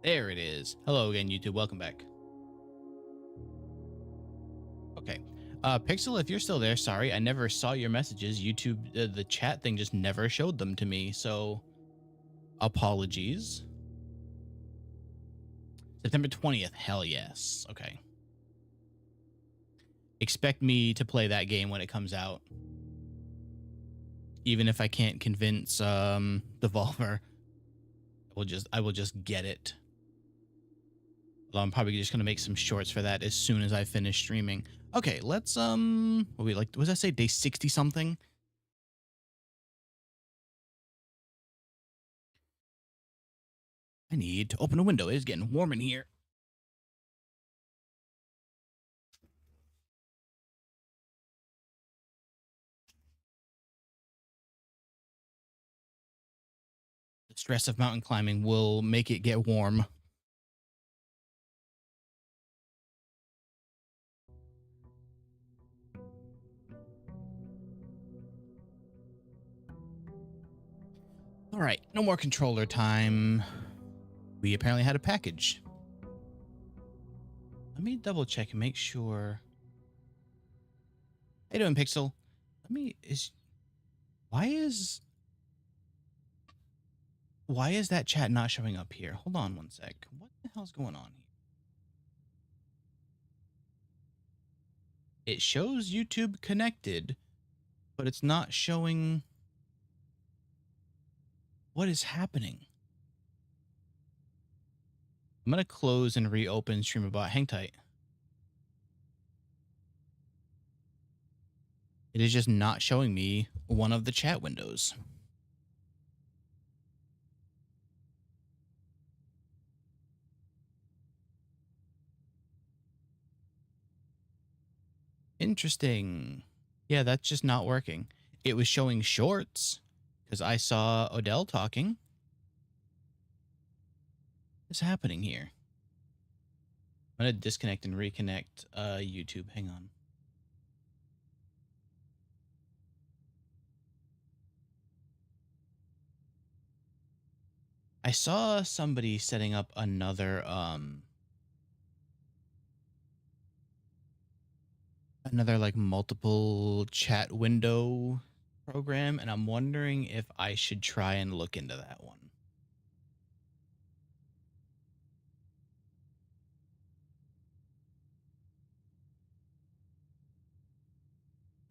There it is. Hello again, YouTube. Welcome back. Okay. Pixel, if you're still there, sorry, I never saw your messages. YouTube, the chat thing just never showed them to me. So apologies. September 20th. Hell yes. Okay. Expect me to play that game when it comes out. Even if I can't convince Devolver, I will just get it. Although I'm probably just gonna make some shorts for that as soon as I finish streaming. Okay, let's what was that say? Day 60 something? I need to open a window. It is getting warm in here. The stress of mountain climbing will make it get warm. All right, no more controller time. We apparently had a package. Let me double check and make sure. How you doing, Pixel? Why is that chat not showing up here? Hold on one sec. What the hell's going on here? It shows YouTube connected, but it's not showing what is happening. I'm going to close and reopen StreamAbot. Hang tight. It is just not showing me one of the chat windows. Interesting. Yeah, that's just not working. It was showing shorts because I saw Odell talking. What's happening here? I'm going to disconnect and reconnect YouTube. Hang on. I saw somebody setting up another like multiple chat window program, and I'm wondering if I should try and look into that one.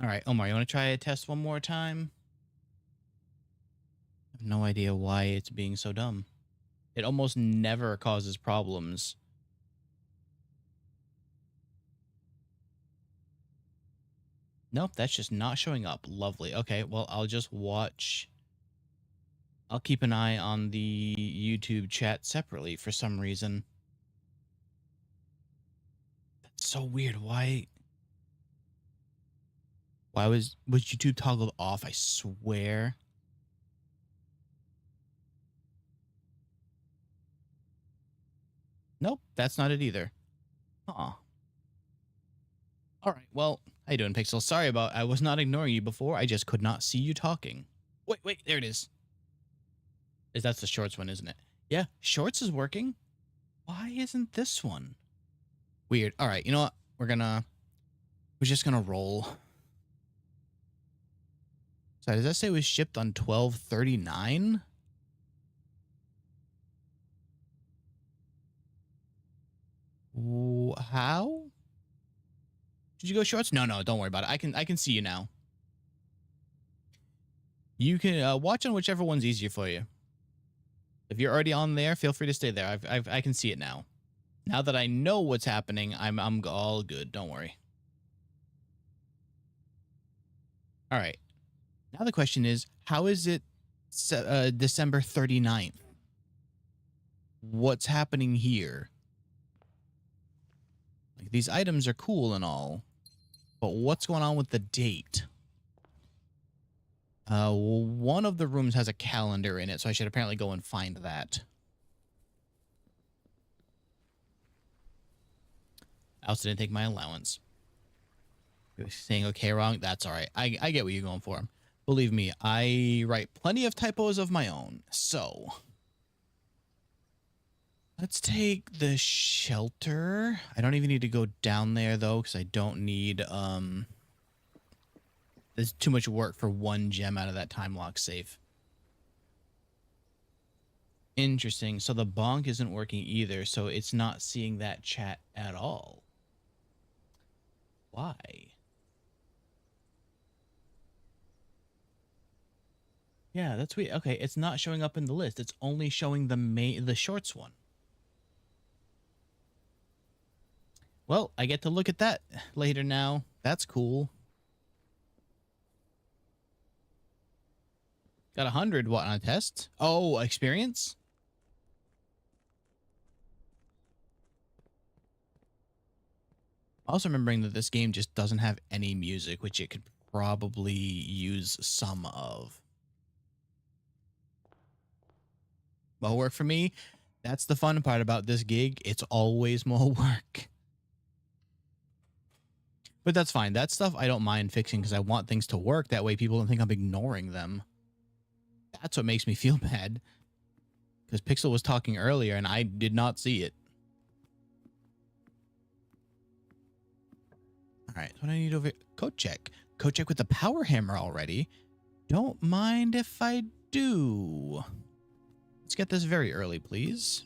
All right, Omar, you want to try a test one more time? I have no idea why it's being so dumb. It almost never causes problems. Nope, that's just not showing up. Lovely. Okay, well, I'll just watch. I'll keep an eye on the YouTube chat separately for some reason. That's so weird. Why was YouTube toggled off? I swear. Nope, that's not it either. All right, well, how you doing, Pixel? Sorry about, I was not ignoring you before. I just could not see you talking. Wait, there it is. That's the shorts one, isn't it? Yeah, shorts is working. Why isn't this one? Weird. All right, you know what? We're just gonna roll. So does that say it was shipped on 12/39? How? Did you go shorts? No, don't worry about it. I can see you now. You can watch on whichever one's easier for you. If you're already on there, feel free to stay there. I can see it now. Now that I know what's happening, I'm all good. Don't worry. All right. Now the question is, how is it December 39th? What's happening here? Like, these items are cool and all, but what's going on with the date? One of the rooms has a calendar in it, so I should apparently go and find that. I also didn't take my allowance. You're saying okay wrong? That's all right. I get what you're going for. Believe me, I write plenty of typos of my own, so. Let's take the shelter. I don't even need to go down there though, because I don't need there's too much work for one gem out of that time lock safe. Interesting. So the bonk isn't working either, so it's not seeing that chat at all. Why? Yeah, that's weird. Okay, it's not showing up in the list. It's only showing the shorts one. Well, I get to look at that later now. That's cool. Got 100 what on a test? Oh, experience? Also remembering that this game just doesn't have any music, which it could probably use some of. More work for me. That's the fun part about this gig. It's always more work. But that's fine. That stuff I don't mind fixing because I want things to work. That way people don't think I'm ignoring them. That's what makes me feel bad. Because Pixel was talking earlier and I did not see it. All right, what do I need over here? Code check. Code check with the power hammer already. Don't mind if I do. Let's get this very early, please.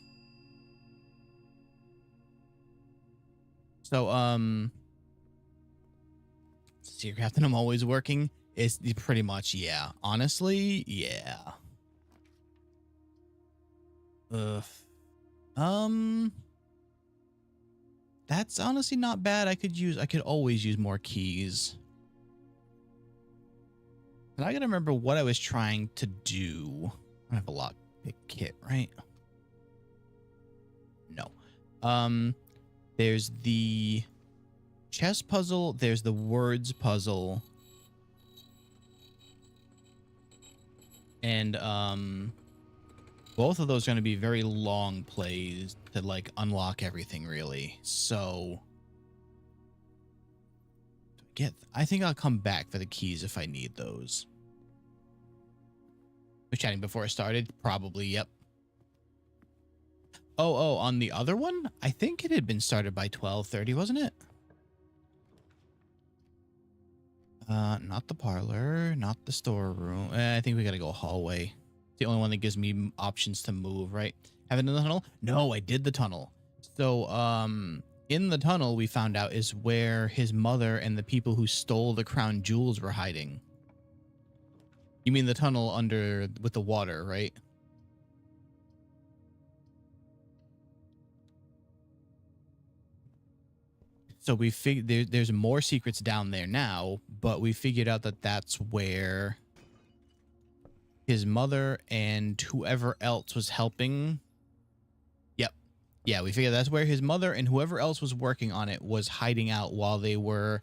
So, Seacraft and I'm always working. It's pretty much, yeah. Honestly, yeah. That's honestly not bad. I could always use more keys. And I gotta remember what I was trying to do. I have a lot big kit, right? No. There's the chess puzzle, there's the words puzzle. And both of those are going to be very long plays to like unlock everything really. So I think I'll come back for the keys if I need those. Was chatting before I started? Probably, yep. Oh, on the other one? I think it had been started by 12:30, wasn't it? Not the parlor, not the storeroom. I think we gotta go hallway. It's the only one that gives me options to move, right? Haven't done the tunnel? No, I did the tunnel. So, in the tunnel, we found out is where his mother and the people who stole the crown jewels were hiding. You mean the tunnel under with the water, right? So we figured there's more secrets down there now, but we figured out that that's where his mother and whoever else was helping. Yep. Yeah, we figured that's where his mother and whoever else was working on it was hiding out while they were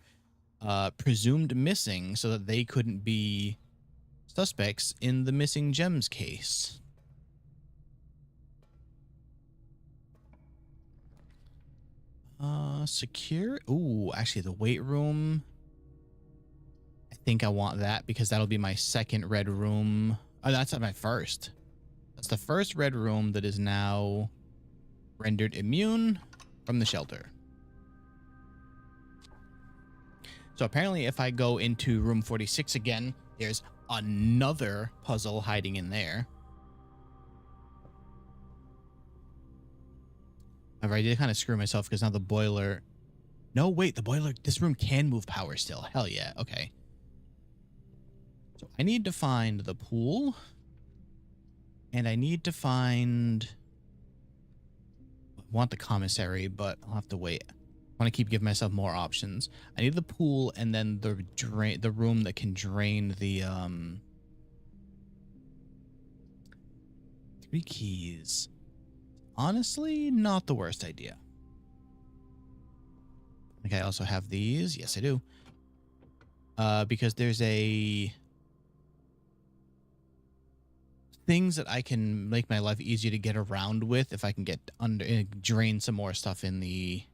presumed missing so that they couldn't be suspects in the missing gems case. Secure. Ooh, actually the weight room. I think I want that because that'll be my second red room. Oh, that's not my first. That's the first red room that is now rendered immune from the shelter. So apparently if I go into room 46 again, there's another puzzle hiding in there. However, I did kind of screw myself because now the boiler... No, wait, the boiler... This room can move power still. Hell yeah, okay. So I need to find the pool. And I need to find... I want the commissary, but I'll have to wait. I want to keep giving myself more options. I need the pool and then the room that can drain the... 3 keys. Honestly, not the worst idea. I think I also have these. Yes, I do. Because there's a... things that I can make my life easier to get around with if I can get under... drain some more stuff in the...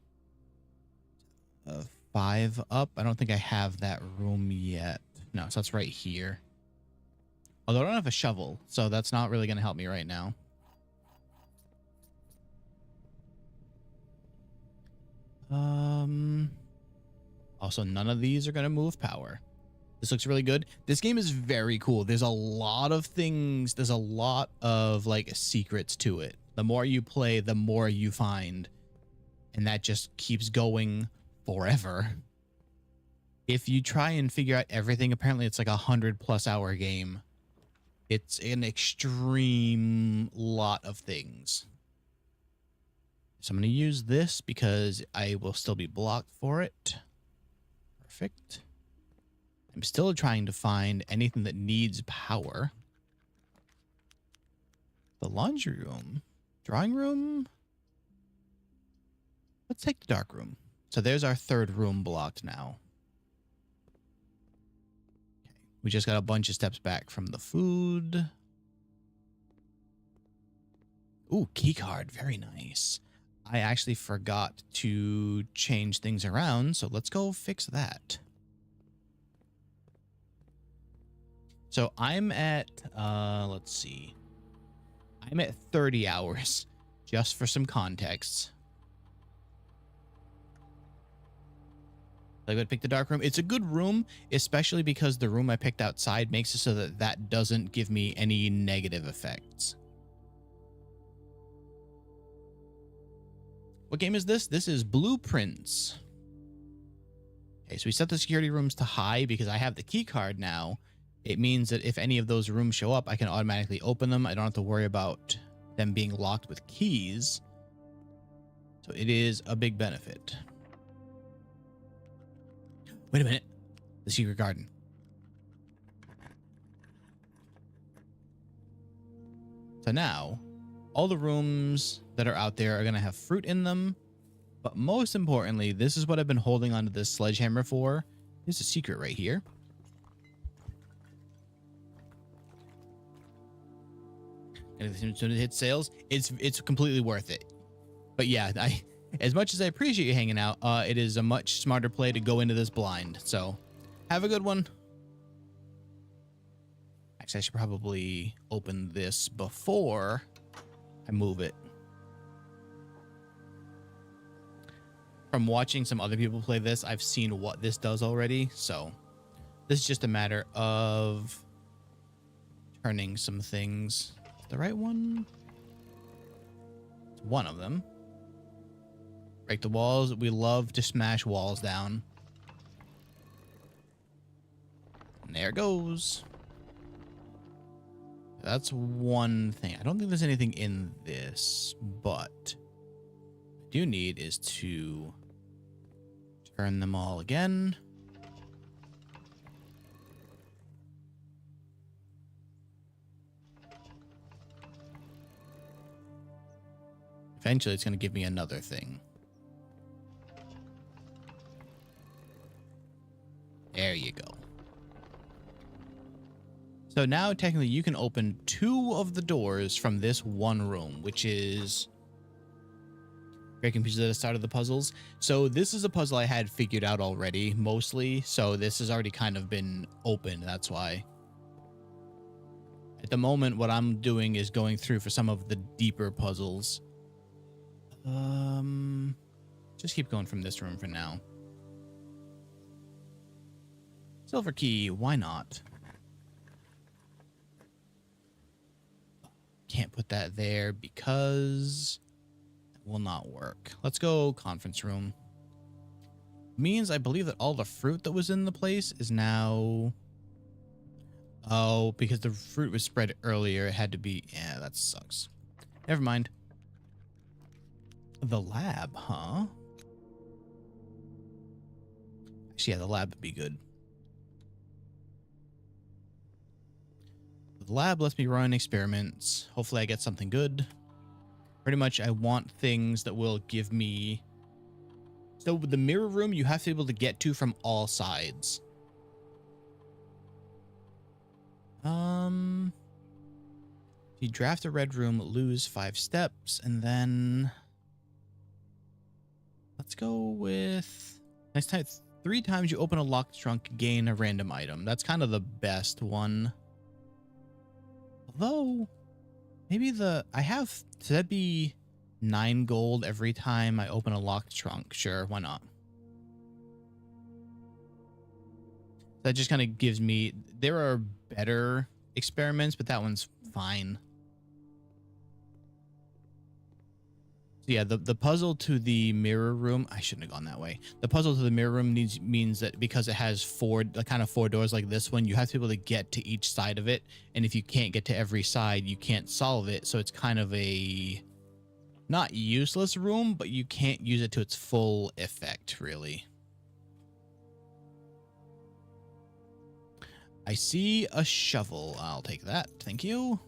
5 up. I don't think I have that room yet. No, so that's right here. Although I don't have a shovel, so that's not really going to help me right now. Also, none of these are going to move power. This looks really good. This game is very cool. There's a lot of things. There's a lot of like secrets to it. The more you play, the more you find. And that just keeps going forever. If you try and figure out everything, apparently it's like 100+ hour game. It's an extreme lot of things. So I'm going to use this because I will still be blocked for it. Perfect. I'm still trying to find anything that needs power. The laundry room. Drawing room? Let's take the dark room. So there's our third room blocked now. Okay. We just got a bunch of steps back from the food. Ooh, key card. Very nice. I actually forgot to change things around, so let's go fix that. So I'm at, let's see. I'm at 30 hours, just for some context. I would pick the dark room. It's a good room, especially because the room I picked outside makes it so that that doesn't give me any negative effects. What game is this? This is Blueprints. Okay, so we set the security rooms to high because I have the key card now. It means that if any of those rooms show up, I can automatically open them. I don't have to worry about them being locked with keys. So it is a big benefit. Wait a minute. The secret garden. So now, all the rooms that are out there are going to have fruit in them. But most importantly, this is what I've been holding onto this sledgehammer for. There's a secret right here. And as soon as it hits sales, it's completely worth it. But yeah, as much as I appreciate you hanging out, it is a much smarter play to go into this blind. So have a good one. Actually, I should probably open this before I move it. From watching some other people play this, I've seen what this does already. So this is just a matter of turning some things. The right one? It's one of them. Break the walls. We love to smash walls down. And there it goes. That's one thing. I don't think there's anything in this, but what I do need is to turn them all again. Eventually, it's going to give me another thing. There you go. So now, technically, you can open 2 of the doors from this one room, which is breaking pieces at the start of the puzzles. So this is a puzzle I had figured out already, mostly. So this has already kind of been opened. That's why. At the moment, what I'm doing is going through for some of the deeper puzzles. Just keep going from this room for now. Silver key, why not? Can't put that there because it will not work. Let's go conference room. Means I believe that all the fruit that was in the place is now... Oh, because the fruit was spread earlier, it had to be... Yeah, that sucks. Never mind. The lab, huh? Actually, yeah, the lab would be good. The lab lets me run experiments. Hopefully I get something good. Pretty much I want things that will give me... So with the mirror room, you have to be able to get to from all sides. If you draft a red room, lose 5 steps, and then... Let's go with... Next time, 3 times you open a locked trunk, gain a random item. That's kind of the best one. Although, maybe the... I have... So that'd be 9 gold every time I open a locked trunk. Sure, why not? That just kind of gives me... There are better experiments, but that one's fine. So yeah, the puzzle to the mirror room... I shouldn't have gone that way. The puzzle to the mirror room means that because it has four doors like this one, you have to be able to get to each side of it. And if you can't get to every side, you can't solve it. So it's kind of a... not useless room, but you can't use it to its full effect, really. I see a shovel. I'll take that. Thank you.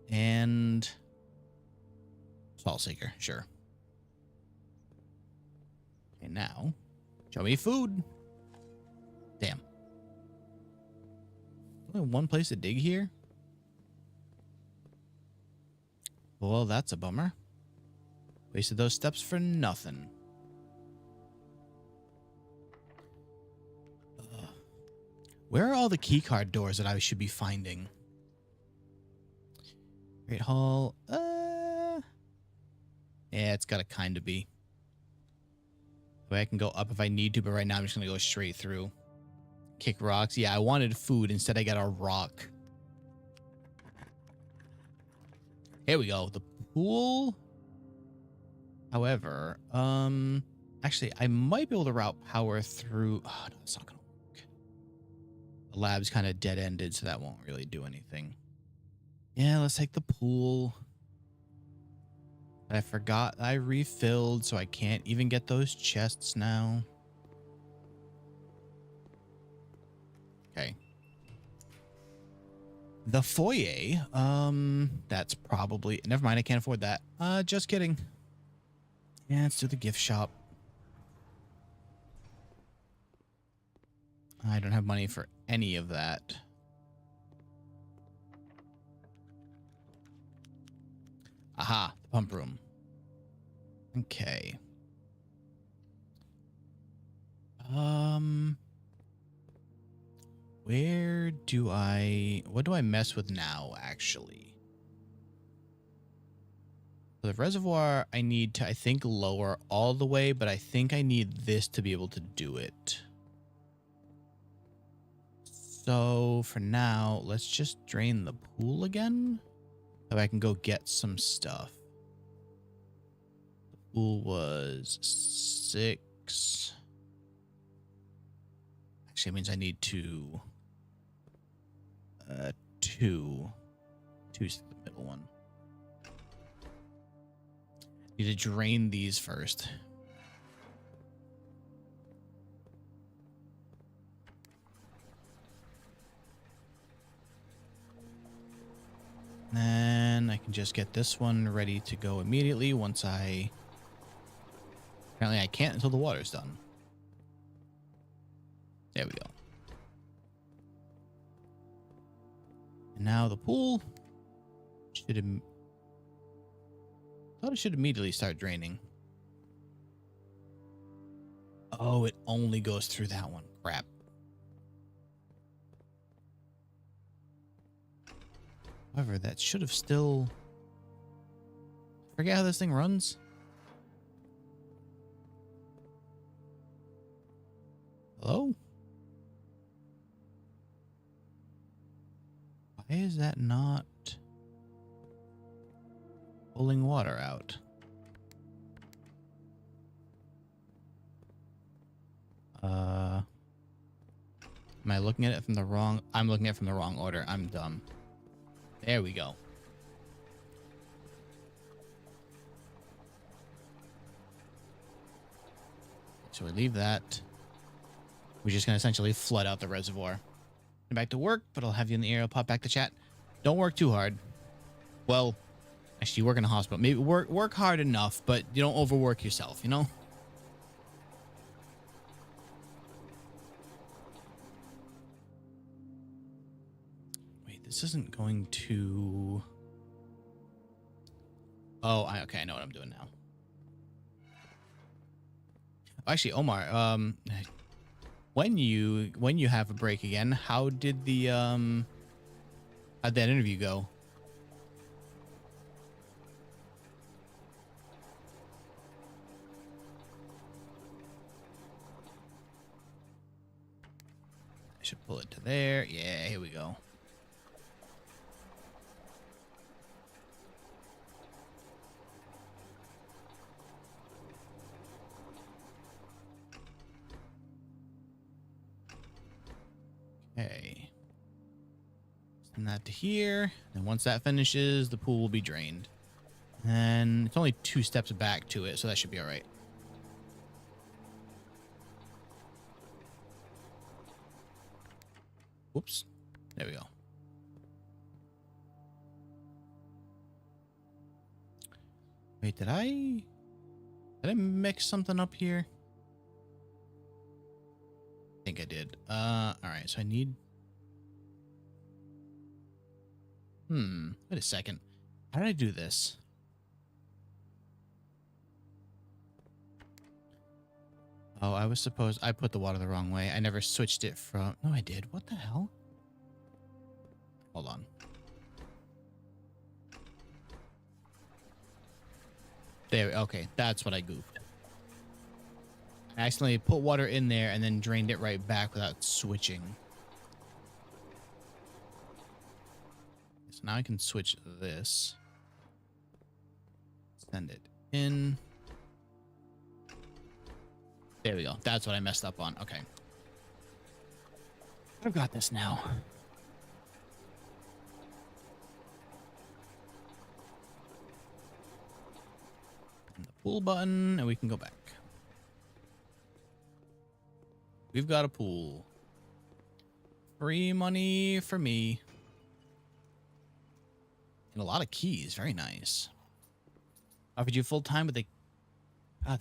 And salt shaker. Sure. Okay, now show me food. Damn. Only one place to dig here? Well, that's a bummer. Wasted those steps for nothing. Where are all the keycard doors that I should be finding? Great Hall. Yeah, it's got to kind of be. The way I can go up if I need to, but right now I'm just going to go straight through. Kick rocks. Yeah, I wanted food. Instead, I got a rock. Here we go. The pool. However, actually, I might be able to route power through. Oh, no, it's not going to work. The lab's kind of dead-ended, so that won't really do anything. Yeah, let's take the pool. I forgot I refilled, so I can't even get those chests now. Okay. The foyer. That's probably... Never mind, I can't afford that. Just kidding. Yeah, let's do the gift shop. I don't have money for any of that. Aha, the pump room. Okay. Where do what do I mess with now, actually? For the reservoir, I need to, I think, lower all the way, but I think I need this to be able to do it. So for now, let's just drain the pool again. So I can go get some stuff. The pool was 6. Actually, it means I need 2. 2. 2's the middle one. Need to drain these first. Then I can just get this one ready to go immediately once I... Apparently I can't until the water's done. There we go. And now the pool should have... Thought it should immediately start draining. Oh, it only goes through that one. Crap. However, that should have still... Forget how this thing runs. Hello? Why is that not pulling water out? Am I looking at it from the wrong... I'm looking at it from the wrong order. I'm dumb. There we go. So we leave that. We're just going to essentially flood out the reservoir. I'm back to work, but I'll have you in the air. I'll pop back to chat. Don't work too hard. Well, actually, you work in a hospital. Maybe work hard enough, but you don't overwork yourself, you know? Wait, this isn't going to... Oh, okay, I know what I'm doing now. Actually, Omar, when you have a break again, how did the how'd that interview go? pull it to there. Yeah, here we go. Okay. Send that to here. And once that finishes, the pool will be drained. And it's only 2 steps back to it, so that should be all right. Whoops. There we go. Wait, did I mix something up here? I think I did. All right, so I need... Wait a second. How did I do this? Oh, I put the water the wrong way. I never switched it from... No, I did. What the hell? Hold on. There, okay. That's what I goofed. I accidentally put water in there and then drained it right back without switching. So now I can switch this. Send it in. There we go. That's what I messed up on. Okay. I've got this now. And the pool button, and we can go back. We've got a pool. Free money for me. And a lot of keys. Very nice. Offered you full time, but they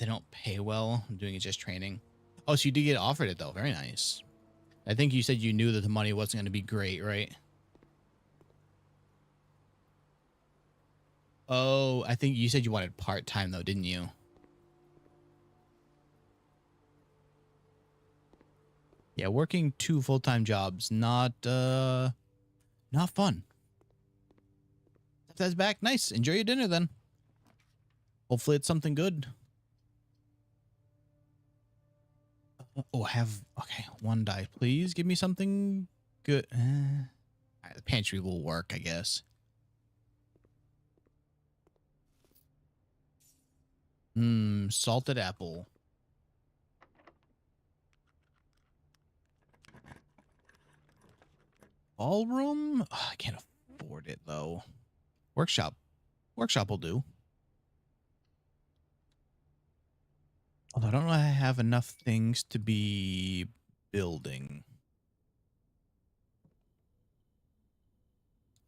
don't pay well. I'm doing it just training. Oh, so you did get offered it, though. Very nice. I think you said you knew that the money wasn't going to be great, right? Oh, I think you said you wanted part-time, though, didn't you? Yeah, working 2 full-time jobs, not fun. That's back. Nice. Enjoy your dinner, then. Hopefully it's something good. Oh, okay, 1 die, please. Give me something good. All right, the pantry will work, I guess. Salted apple. Ballroom? Oh, I can't afford it, though. Workshop will do. Although I don't know if I have enough things to be building.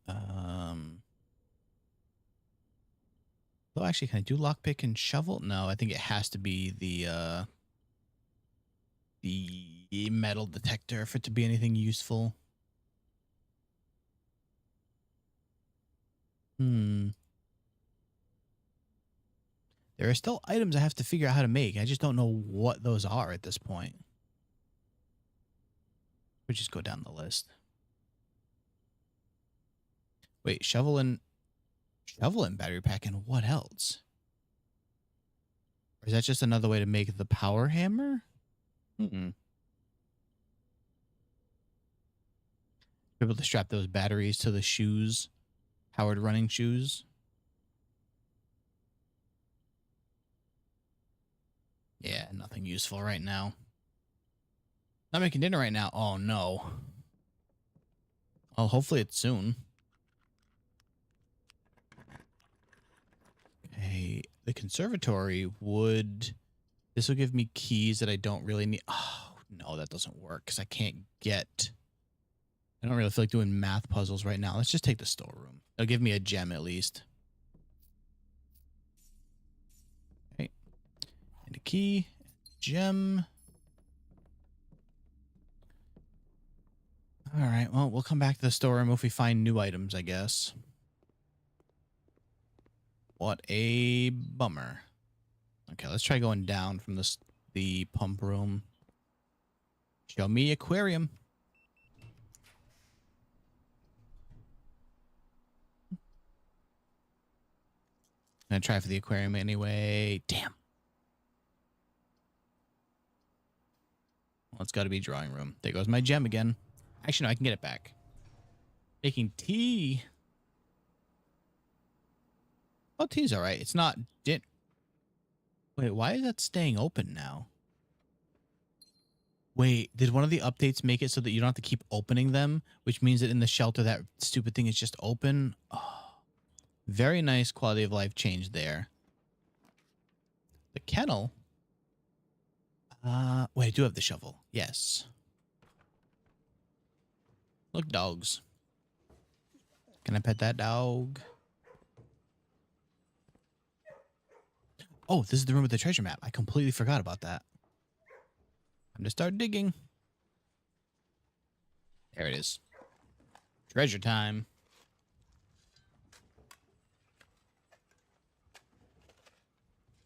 Well, actually, can I do lockpick and shovel? No, I think it has to be the metal detector for it to be anything useful. There are still items I have to figure out how to make. I just don't know what those are at this point. We'll just go down the list. Wait, shovel and battery pack, and what else? Or is that just another way to make the power hammer? Be able to strap those batteries to the shoes, powered running shoes. Yeah, nothing useful right now. Not making dinner right now. Oh, no. Well, hopefully it's soon. Okay, the conservatory would... This will give me keys that I don't really need. Oh, no, that doesn't work because I can't get... I don't really feel like doing math puzzles right now. Let's just take the storeroom. It'll give me a gem at least. Okay. And a key. Gem. All right, well, we'll come back to the storeroom if we find new items, I guess. What a bummer. Okay, let's try going down from the pump room. Show me aquarium. I'm gonna try for the aquarium anyway. Damn. Well, it's got to be drawing room. There goes my gem again. Actually, no, I can get it back. Making tea. Oh, tea's all right. It's not... Wait, why is that staying open now? Wait, did one of the updates make it so that you don't have to keep opening them? Which means that in the shelter, that stupid thing is just open? Oh, very nice quality of life change there. The kennel? Wait, I do have the shovel. Yes. Look, dogs. Can I pet that dog? Oh, this is the room with the treasure map. I completely forgot about that. Time to start digging. There it is. Treasure time.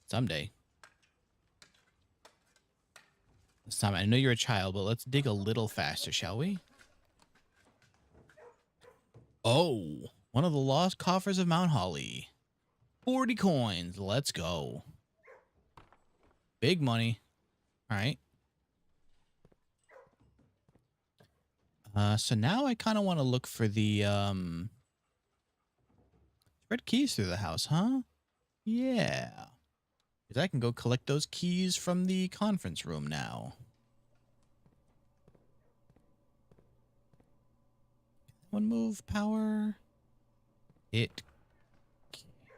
Someday. This time, I know you're a child, but let's dig a little faster, shall we? Oh, one of the lost coffers of Mount Holly. 40 coins. Let's go. Big money. All right. So now I kind of want to look for the spread keys through the house, huh? Yeah. Because I can go collect those keys from the conference room now. One move power. It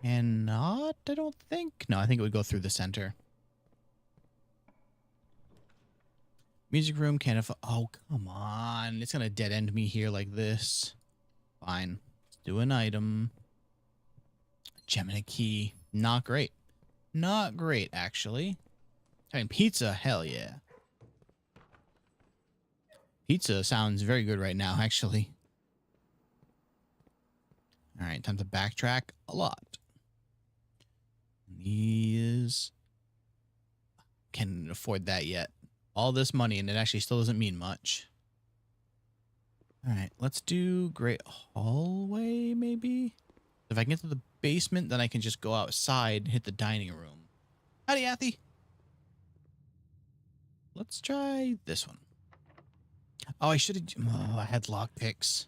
cannot, I don't think. No, I think it would go through the center. Music room can't afford. Oh, come on. It's going to dead end me here like this. Fine. Let's do an item. Gem and a key. Not great. Not great, actually. I mean, pizza. Hell yeah. Pizza sounds very good right now, actually. All right, time to backtrack a lot. These. Can't afford that yet. All this money, and it actually still doesn't mean much. All right, let's do Great Hallway, maybe? If I can get to the basement, then I can just go outside and hit the dining room. Howdy, Athy. Let's try this one. Oh, I should have... Oh, I had lockpicks.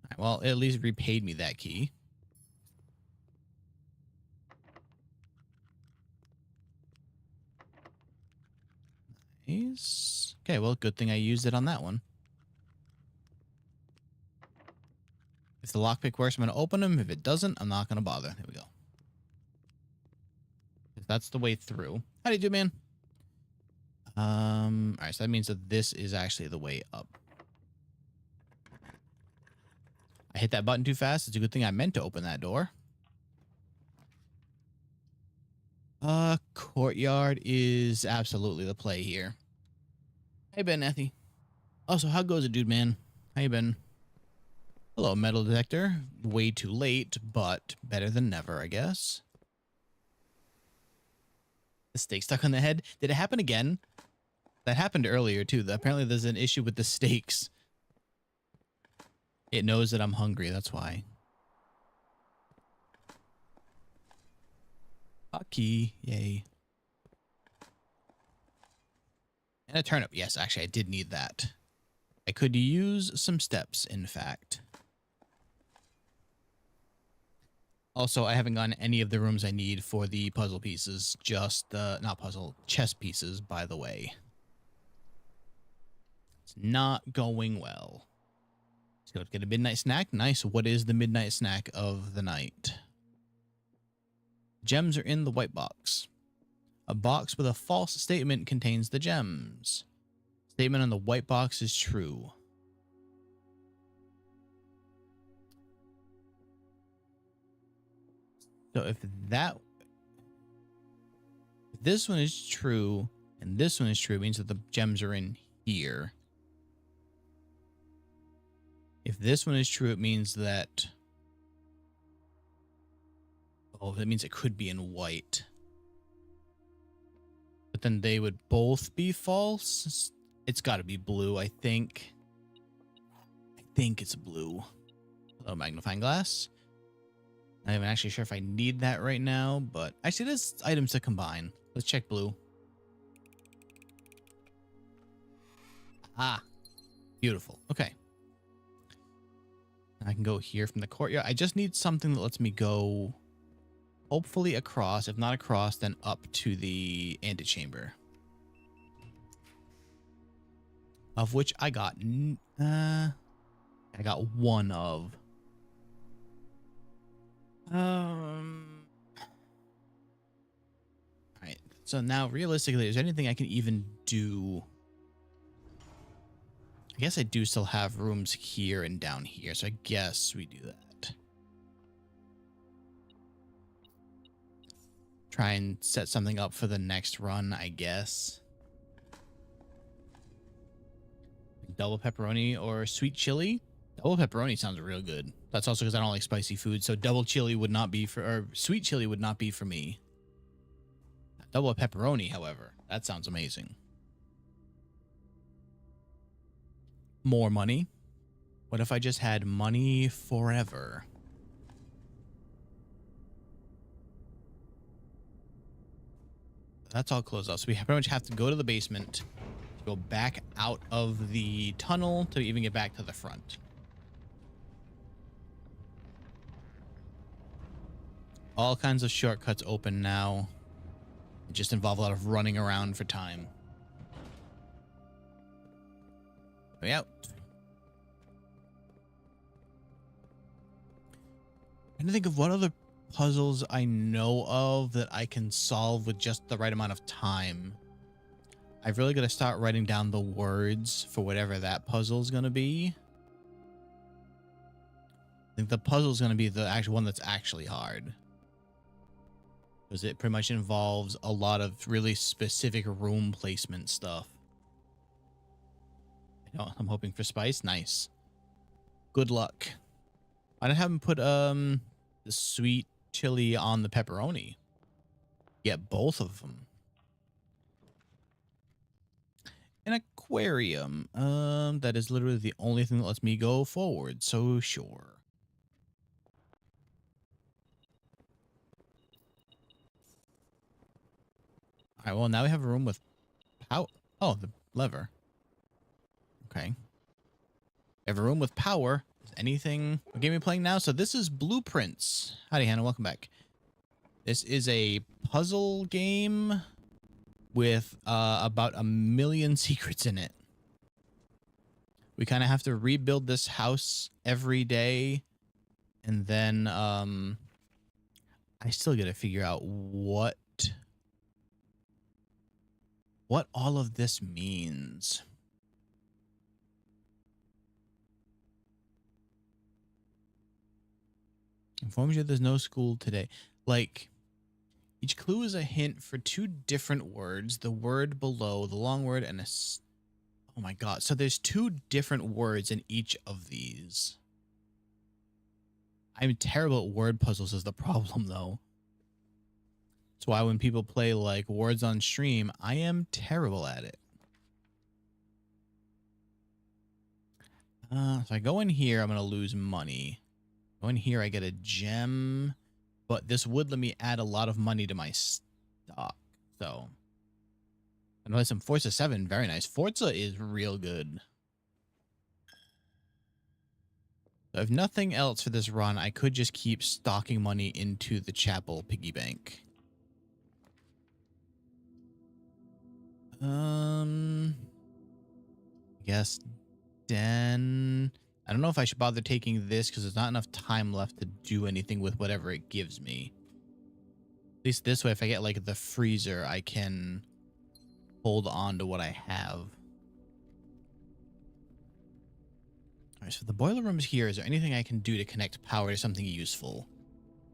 All right, well, it at least repaid me that key. Nice. Okay, well, good thing I used it on that one. If the lockpick works, I'm going to open them. If it doesn't, I'm not going to bother. There we go. That's the way through. How do you do, man? All right, so that means that this is actually the way up. I hit that button too fast. It's a good thing I meant to open that door. Courtyard is absolutely the play here. Hey, Ben, Ethy. Also, how goes it, dude, man? How you been? Hello, metal detector. Way too late, but better than never, I guess. The steak stuck on the head. Did it happen again? That happened earlier, too. Apparently, there's an issue with the steaks. It knows that I'm hungry. That's why. Hotkey. Yay. And a turnip. Yes, actually, I did need that. I could use some steps, in fact. Also, I haven't gotten any of the rooms I need for the puzzle pieces. Just, not puzzle, chess pieces, by the way. It's not going well. So let's get a midnight snack. Nice. What is the midnight snack of the night? Gems are in the white box. A box with a false statement contains the gems. Statement on the white box is true. So if this one is true and this one is true, it means that the gems are in here. If this one is true, it means that... Oh, that means it could be in white. But then they would both be false. It's got to be blue, I think. I think it's blue. Hello, magnifying glass. I'm not even actually sure if I need that right now, but actually there's items to combine. Let's check blue. Ah, Beautiful. Okay. I can go here from the courtyard. I just need something that lets me go hopefully across. If not across, then up to the antechamber. Of which I got one of. Alright. So now realistically, is there anything I can even do? I guess I do still have rooms here and down here, so I guess we do that. Try and set something up for the next run, I guess. Double pepperoni or sweet chili? Double pepperoni sounds real good. That's also because I don't like spicy food, so double chili would not be for, or sweet chili would not be for me. Double pepperoni, however, that sounds amazing. More money? What if I just had money forever? That's all closed off. So we pretty much have to go to the basement, to go back out of the tunnel to even get back to the front. All kinds of shortcuts open now. It just involve a lot of running around for time. Way out. I'm trying to think of what other puzzles I know of that I can solve with just the right amount of time. I've really got to start writing down the words for whatever that puzzle is going to be. I think the puzzle is going to be the actual one that's actually hard, because it pretty much involves a lot of really specific room placement stuff. I'm hoping for spice. Nice. Good luck. I didn't have him put the sweet chili on the pepperoni. Get both of them. An aquarium. That is literally the only thing that lets me go forward. So sure. All right. Well, now we have a room with power. Oh, the lever. Okay. We have a room with power. Is anything? What game are we playing now? So this is Blueprints. Howdy, Hannah. Welcome back. This is a puzzle game with about 1 million secrets in it. We kind of have to rebuild this house every day, and then I still got to figure out what all of this means. Informs you there's no school today. Like, each clue is a hint for 2 different words. The word below, the long word, and a... Oh my god. So there's 2 different words in each of these. I'm terrible at word puzzles is the problem, though. That's why when people play, like, words on stream, I am terrible at it. If I go in here, I'm going to lose money. Go in here, I get a gem. But this would let me add a lot of money to my stock. So, I know some Forza 7, very nice. Forza is real good. So if nothing else for this run, I could just keep stocking money into the chapel piggy bank. I guess Den. I don't know if I should bother taking this because there's not enough time left to do anything with whatever it gives me. At least this way, if I get like the freezer, I can hold on to what I have. All right, so the boiler room is here. Is there anything I can do to connect power to something useful?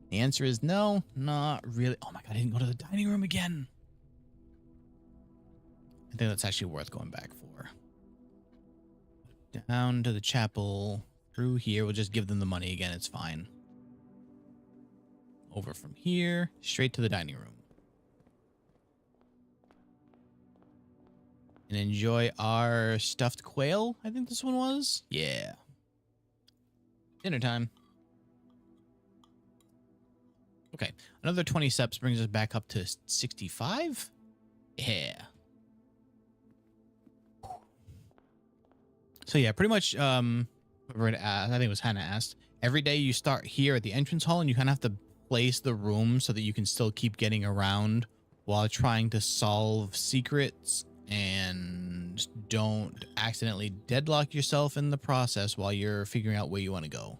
The answer is no, not really. Oh my god, I didn't go to the dining room again. I think that's actually worth going back for. Down to the chapel, through here. We'll just give them the money again. It's fine. Over from here, straight to the dining room. And enjoy our stuffed quail, I think this one was. Yeah. Dinner time. Okay. Another 20 steps brings us back up to 65. Yeah. So yeah, pretty much. I think it was Hannah asked. Every day you start here at the entrance hall, and you kind of have to place the room so that you can still keep getting around while trying to solve secrets and don't accidentally deadlock yourself in the process while you're figuring out where you want to go.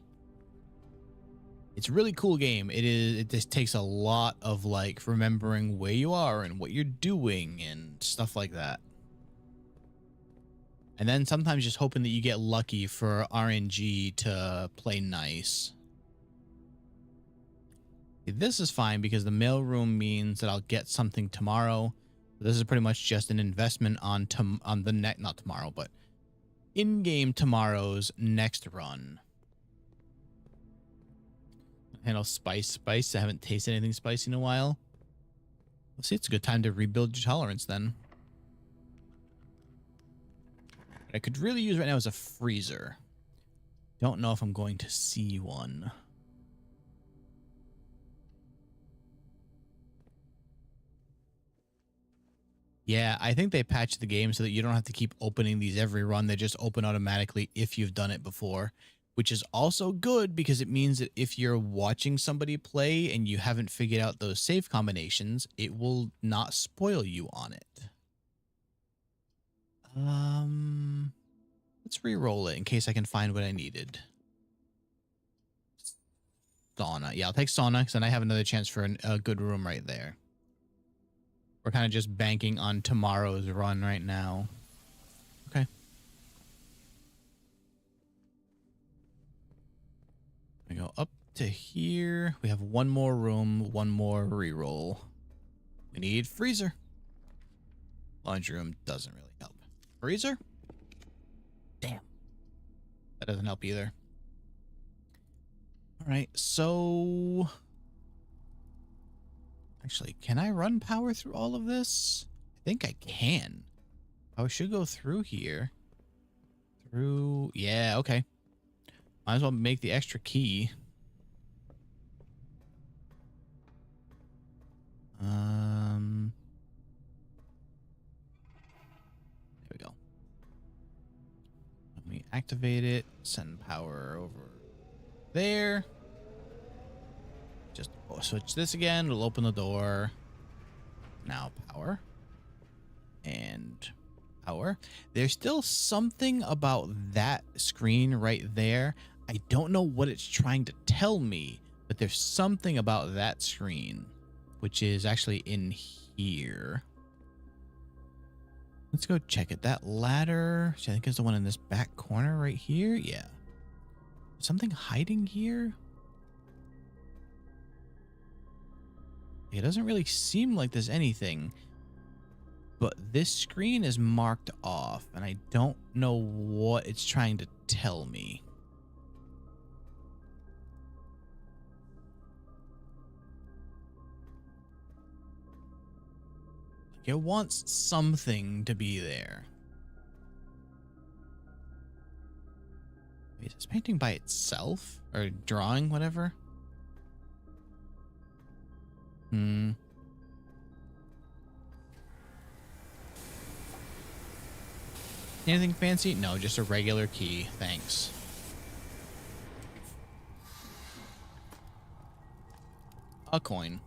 It's a really cool game. It just takes a lot of like remembering where you are and what you're doing and stuff like that. And then sometimes just hoping that you get lucky for RNG to play nice. This is fine because the mailroom means that I'll get something tomorrow. This is pretty much just an investment on the not tomorrow, but in-game tomorrow's next run. Handle spice. I haven't tasted anything spicy in a while. Let's see, it's a good time to rebuild your tolerance then. What I could really use right now is a freezer. Don't know if I'm going to see one. Yeah, I think they patched the game so that you don't have to keep opening these every run. They just open automatically if you've done it before, which is also good because it means that if you're watching somebody play and you haven't figured out those save combinations, it will not spoil you on it. Let's re-roll it in case I can find what I needed. Sauna. Yeah, I'll take sauna because then I have another chance for a good room right there. We're kind of just banking on tomorrow's run right now. Okay. We go up to here. We have one more room, one more reroll. We need freezer. Laundry room doesn't really help. Freezer? Damn. That doesn't help either. All right, so... Actually, can I run power through all of this? I think I can. I should go through here. Through... Yeah, okay. Might as well make the extra key. There we go. Let me activate it. Send power over there. Just switch this again. It'll open the door. Now power. And power. There's still something about that screen right there. I don't know what it's trying to tell me, but there's something about that screen, which is actually in here. Let's go check it. That ladder, which I think is the one in this back corner right here. Yeah. Something hiding here? It doesn't really seem like there's anything, but this screen is marked off and I don't know what it's trying to tell me. It wants something to be there. Wait, is this painting by itself or drawing, whatever? Anything fancy? No, just a regular key. Thanks. A coin.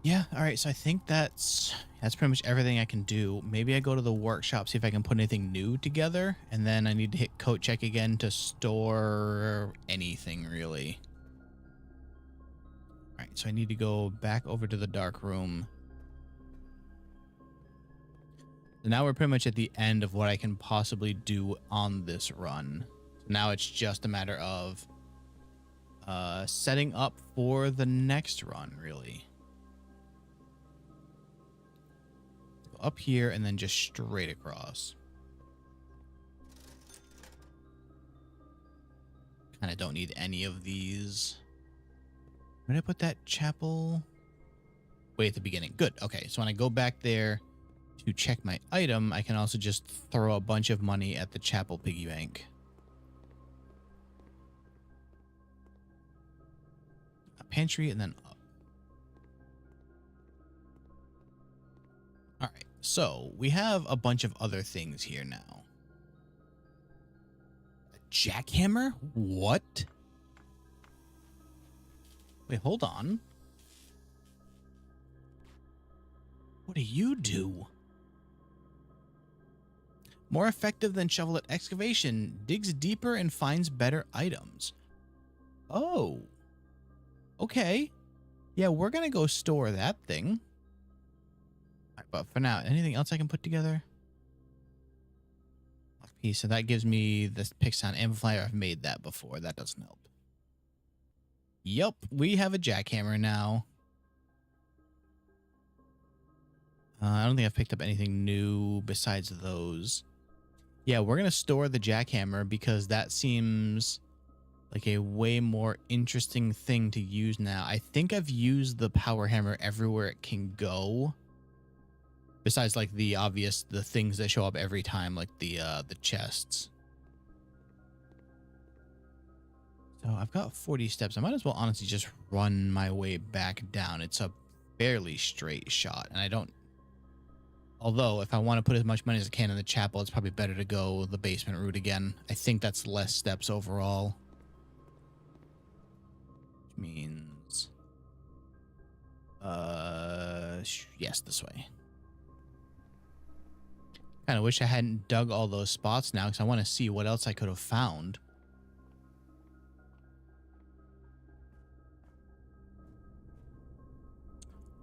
Yeah, all right, so I think that's pretty much everything I can do. Maybe I go to the workshop, see if I can put anything new together, and then I need to hit coat check again to store anything, really. All right, so I need to go back over to the dark room. So now we're pretty much at the end of what I can possibly do on this run. So now it's just a matter of setting up for the next run, really. Go up here and then just straight across. Kind of don't need any of these. Where did I put that chapel? Way at the beginning. Good. Okay, so when I go back there to check my item, I can also just throw a bunch of money at the chapel piggy bank. A pantry and then up. All right, so we have a bunch of other things here now. jackhammer? What? Wait, hold on. What do you do? More effective than shovel at excavation. Digs deeper and finds better items. Oh. Okay. Yeah, we're going to go store that thing. But for now, anything else I can put together? Piece. So that gives me this pick sound amplifier. I've made that before. That doesn't help. Yup, we have a jackhammer now. I don't think I've picked up anything new besides those. Yeah, we're going to store the jackhammer because that seems like a way more interesting thing to use now. I think I've used the power hammer everywhere it can go. Besides, like, the obvious, the things that show up every time, like the chests. So I've got 40 steps. I might as well honestly just run my way back down. It's a fairly straight shot, and I don't... Although, if I want to put as much money as I can in the chapel, it's probably better to go the basement route again. I think that's less steps overall. Which means... yes, this way. Kind of wish I hadn't dug all those spots now because I want to see what else I could have found.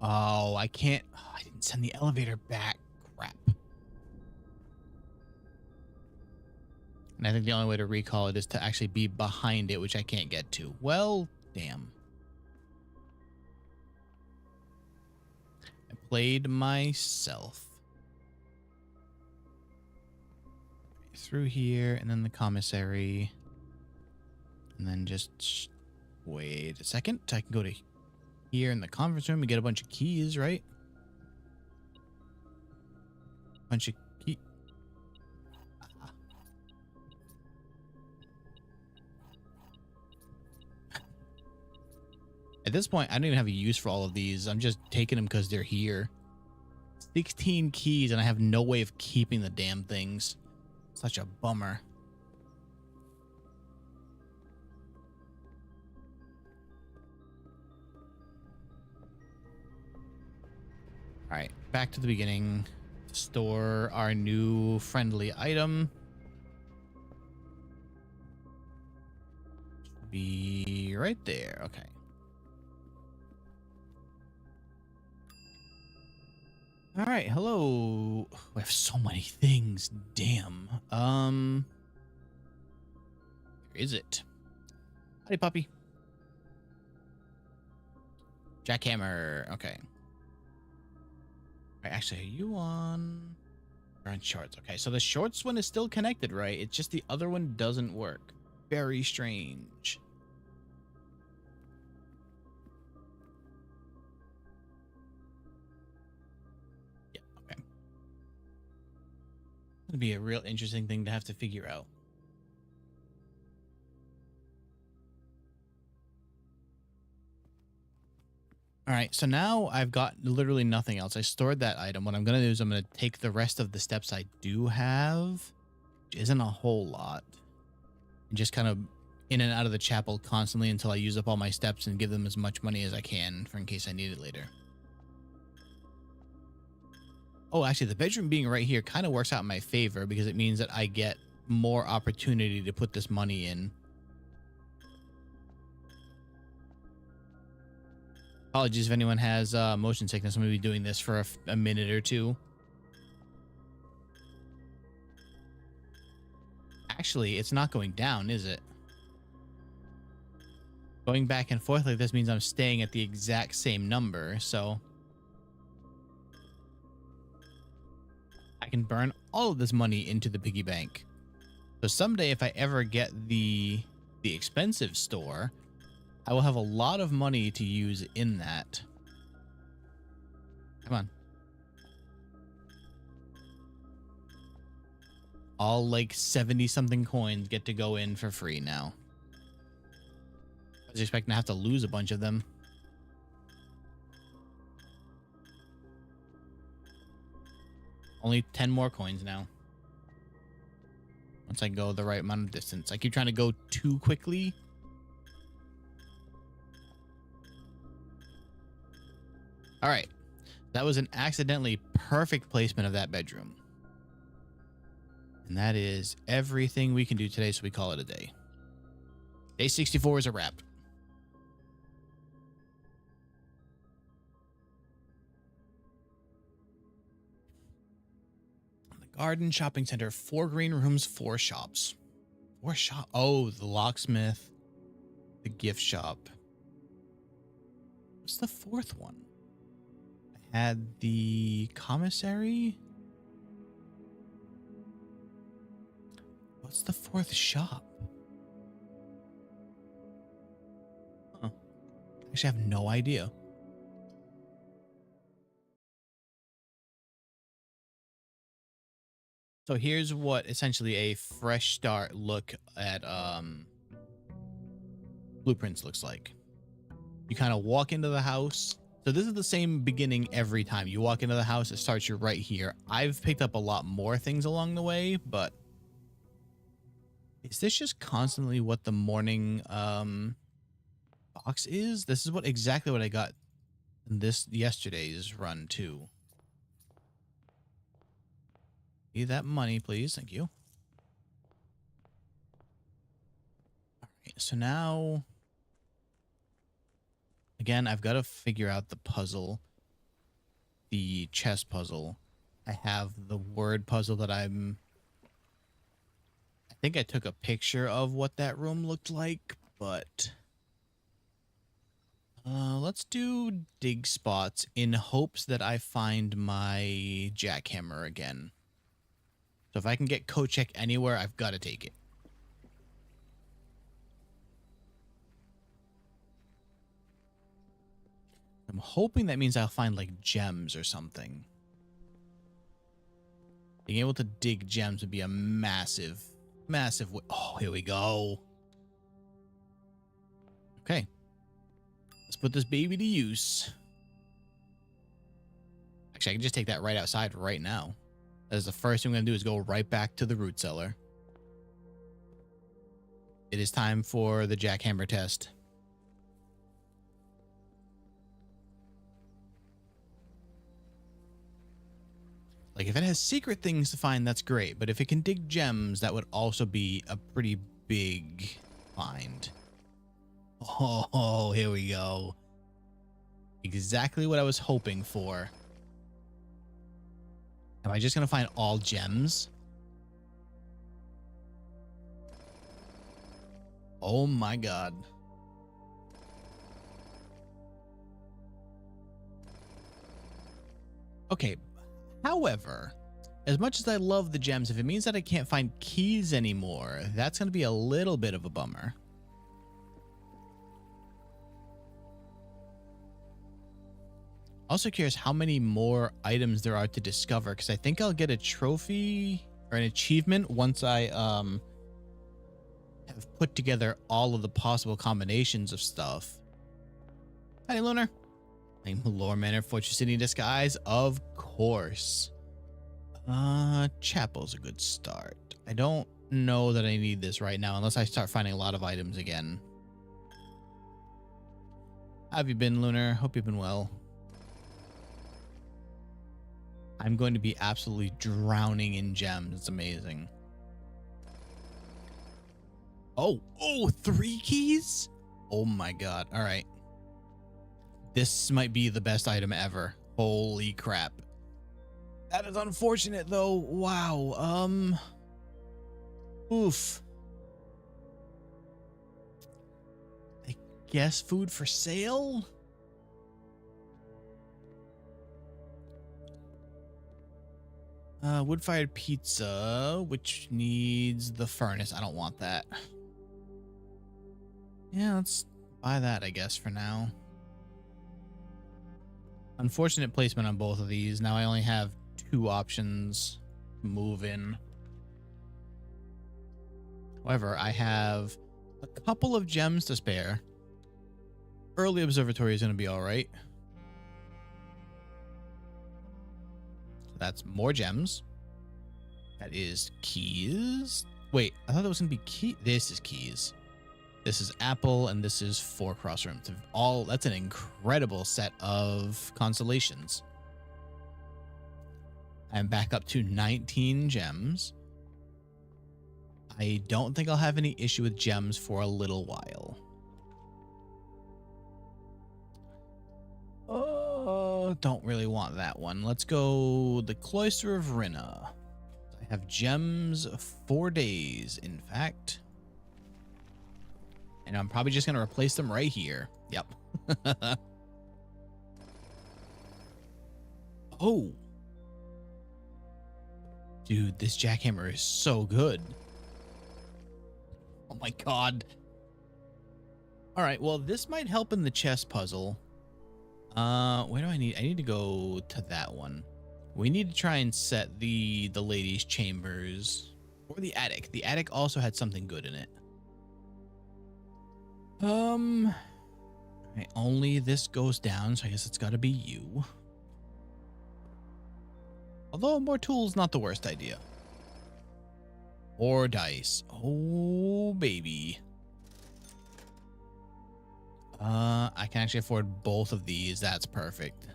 Oh, I can't. Oh, I didn't send the elevator back. Crap. And I think the only way to recall it is to actually be behind it, which I can't get to. Well, damn. I played myself. Through here, and then the commissary, and then just wait a second. I can go to here in the conference room and get a bunch of keys, right? Bunch of keys. At this point, I don't even have a use for all of these. I'm just taking them because they're here. 16 keys, and I have no way of keeping the damn things. Such a bummer. All right, back to the beginning. Store our new friendly item. Should be right there. Okay. All right, hello. We have so many things. Damn. Where is it? Howdy, puppy. Jackhammer. Okay. All right, actually, are you on? You're on shorts. Okay, so the shorts one is still connected, right? It's just the other one doesn't work. Very strange. It'd be a real interesting thing to have to figure out. All right, so now I've got literally nothing else. I stored that item. What I'm going to do is I'm going to take the rest of the steps I do have, which isn't a whole lot, and just kind of in and out of the chapel constantly until I use up all my steps and give them as much money as I can for in case I need it later. Oh, actually, the bedroom being right here kind of works out in my favor because it means that I get more opportunity to put this money in. Apologies if anyone has motion sickness. I'm going to be doing this for a minute or two. Actually, it's not going down, is it? Going back and forth like this means I'm staying at the exact same number, so... I can burn all of this money into the piggy bank. So someday if I ever get the expensive store, I will have a lot of money to use in that. Come on. All like 70 something coins get to go in for free now. I was expecting to have to lose a bunch of them. Only 10 more coins now. once I go the right amount of distance. I keep trying to go too quickly. All right. That was an accidentally perfect placement of that bedroom. And that is everything we can do today, so we call it a day. Day 64 is a wrap. The garden shopping center, 4 green rooms, 4 shops. 4 shop. Oh, the locksmith, the gift shop. What's the 4th one? I had the commissary. What's the 4th shop? Huh. Actually, I have no idea. So here's what essentially a fresh start look at blueprints looks like. You kind of walk into the house. So this is the same beginning every time. You walk into the house, it starts you right here. I've picked up a lot more things along the way, but is this just constantly what the morning box is? This is exactly what I got in this yesterday's run too. Need that money, please. Thank you. All right, so now again, I've got to figure out the puzzle, the chess puzzle. I have the word puzzle that I think I took a picture of what that room looked like, but let's do dig spots in hopes that I find my jackhammer again. So if I can get code check anywhere, I've got to take it. I'm hoping that means I'll find like gems or something. Being able to dig gems would be a massive, massive way. Oh, here we go. Okay. Let's put this baby to use. Actually, I can just take that right outside right now. That is the first thing I'm going to do is go right back to the root cellar. It is time for the jackhammer test. Like, if it has secret things to find, that's great. But if it can dig gems, that would also be a pretty big find. Oh, here we go. Exactly what I was hoping for. Am I just going to find all gems? Oh my god. Okay. However, as much as I love the gems, if it means that I can't find keys anymore, that's going to be a little bit of a bummer. Also curious how many more items there are to discover, because I think I'll get a trophy or an achievement once I have put together all of the possible combinations of stuff. Hi, Lunar. I'm Lore Manor, Fortress City in Disguise, of course. Chapel's a good start. I don't know that I need this right now unless I start finding a lot of items again. How have you been, Lunar? Hope you've been well. I'm going to be absolutely drowning in gems. It's amazing. Oh, 3 keys? Oh my god. All right. This might be the best item ever. Holy crap. That is unfortunate though. Wow. Oof. I guess food for sale? Wood-fired pizza, which needs the furnace. I don't want that. Yeah, let's buy that, I guess, for now. Unfortunate placement on both of these. Now I only have 2 options to move in. However, I have a couple of gems to spare. Early observatory is going to be all right. So that's more gems. That is keys. Wait, I thought that was gonna be key. This is keys. This is apple, and this is 4 crossrooms. That's an incredible set of constellations. I'm back up to 19 gems. I don't think I'll have any issue with gems for a little while. Oh, don't really want that one. Let's go the Cloister of Rinna. I have gems 4 days, in fact. And I'm probably just going to replace them right here. Yep. Oh. Dude, this jackhammer is so good. Oh my god. All right, well, this might help in the chess puzzle. Where do I need? I need to go to that one. We need to try and set the ladies' chambers or the attic. The attic also had something good in it. Right, only this goes down, so I guess it's got to be you. Although more tools, not the worst idea. Or dice. Oh, baby. I can actually afford both of these. That's perfect.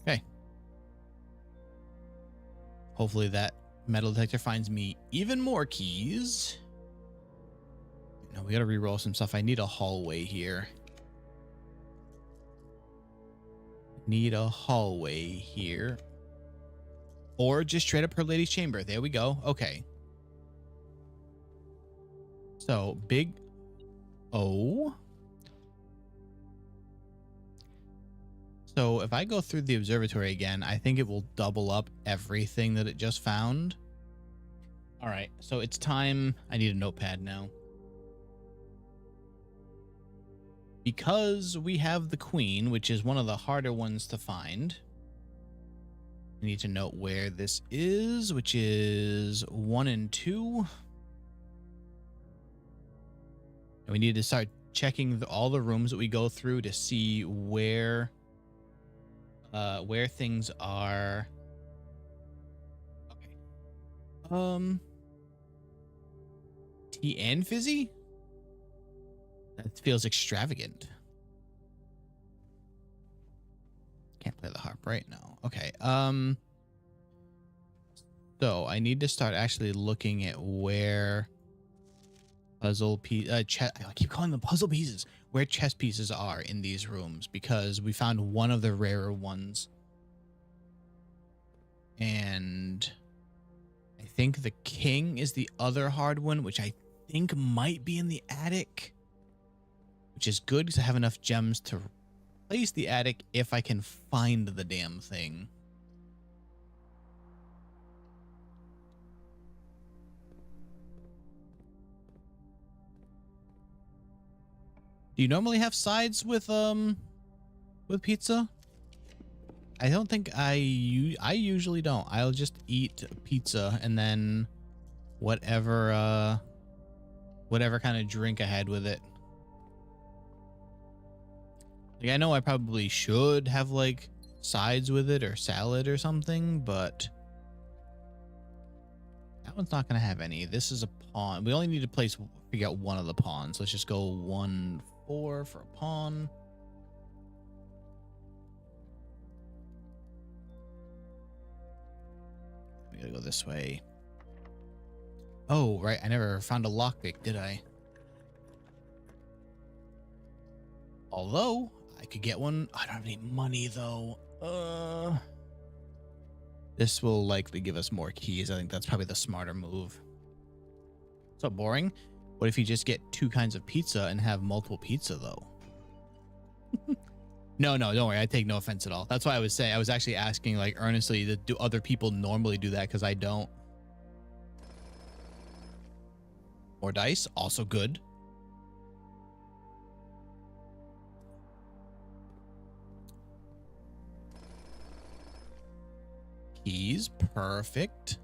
Okay. Hopefully that metal detector finds me even more keys. No, we gotta re-roll some stuff. I need a hallway here. Need a hallway here. Or just straight up her lady's chamber. There we go. Okay. So, big O. So, if I go through the observatory again, I think it will double up everything that it just found. All right. So, it's time. I need a notepad now. Because we have the queen, which is one of the harder ones to find. I need to note where this is, which is 1 and 2. And we need to start checking all the rooms that we go through to see where things are. Okay. Tea and fizzy? That feels extravagant. Can't play the harp right now. Okay. So I need to start actually looking at where puzzle piece. I keep calling them puzzle pieces. Where chess pieces are in these rooms, because we found one of the rarer ones, and I think the king is the other hard one, which I think might be in the attic. Which is good because I have enough gems to replace the attic if I can find the damn thing. Do you normally have sides with pizza? I don't think I usually don't. I'll just eat pizza and then whatever kind of drink I had with it. Like, I know I probably should have like sides with it or salad or something, but that one's not going to have any. This is a pawn. We only need to figure out one of the pawns. Let's just go 1-4 for a pawn. We gotta go this way. Oh, right. I never found a lockpick, did I? Although I could get one. I don't have any money though. This will likely give us more keys. I think that's probably the smarter move. So boring. What if you just get 2 kinds of pizza and have multiple pizza though? No, don't worry. I take no offense at all. That's why I was saying, I was actually asking like earnestly, do other people normally do that? Because I don't. More dice, also good. Keys, perfect.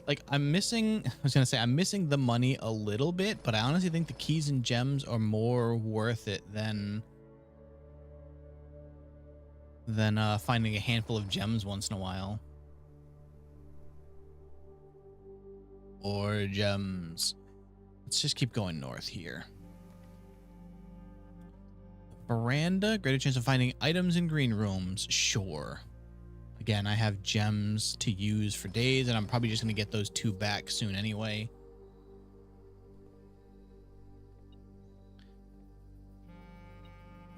Like, I'm missing the money a little bit, but I honestly think the keys and gems are more worth it than finding a handful of gems once in a while. Or gems. Let's just keep going north here. Veranda, greater chance of finding items in green rooms. Sure. Again, I have gems to use for days, and I'm probably just going to get those 2 back soon anyway.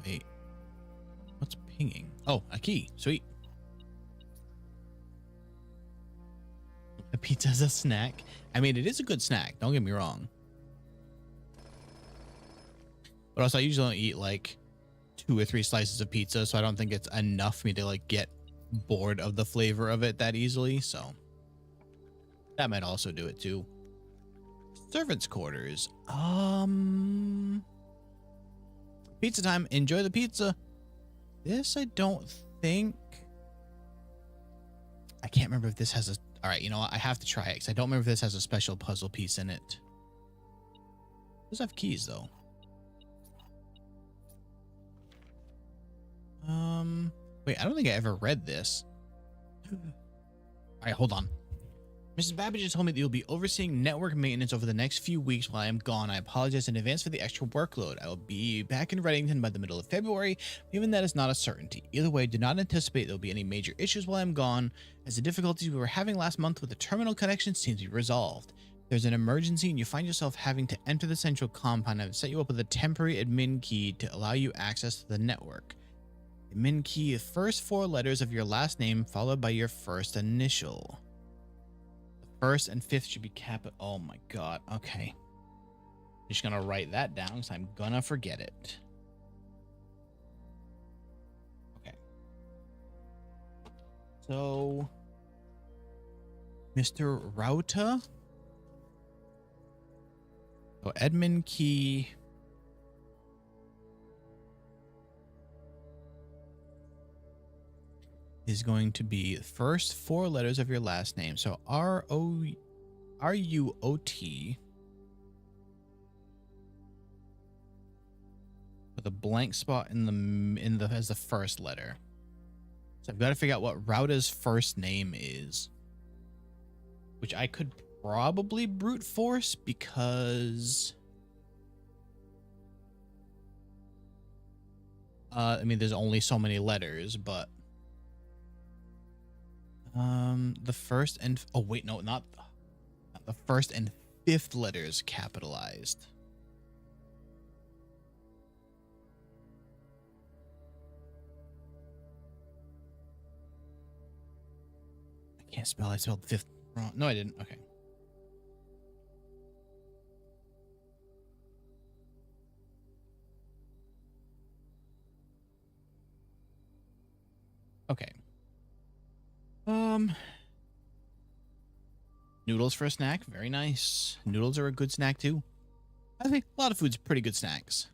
Wait. What's pinging? Oh, a key. Sweet. A pizza's a snack. I mean, it is a good snack. Don't get me wrong. But also, I usually don't eat like 2 or 3 slices of pizza, so I don't think it's enough for me to like get bored of the flavor of it that easily. So that might also do it too. Servants' quarters. Pizza time. Enjoy the pizza. This I don't think. I can't remember if this has a. All right, you know what? I have to try it because I don't remember if this has a special puzzle piece in it. Does have keys though. Wait, I don't think I ever read this. All right, hold on. Mrs. Babbage just told me that you'll be overseeing network maintenance over the next few weeks while I am gone. I apologize in advance for the extra workload. I will be back in Reddington by the middle of February. Even that is not a certainty. Either way, do not anticipate there will be any major issues while I'm gone, as the difficulties we were having last month with the terminal connection seem to be resolved. If there's an emergency and you find yourself having to enter the central compound, I've set you up with a temporary admin key to allow you access to the network. Admin key, the first 4 letters of your last name followed by your first initial. First and 5th should be capital. Oh my god. Okay. I'm just gonna write that down because I'm gonna forget it. Okay. So, Mr. Rauta. So, admin key. Is going to be the first 4 letters of your last name. So R-U-O-T with a blank spot in the as the first letter. So I've got to figure out what Rauta's first name is, which I could probably brute force because I mean there's only so many letters, but the first and oh wait, no, not the first and 5th letters capitalized. I can't spell. I spelled 5th wrong. No, I didn't. Okay. Okay. Noodles for a snack. Very nice. Noodles are a good snack too. I think a lot of food's pretty good snacks.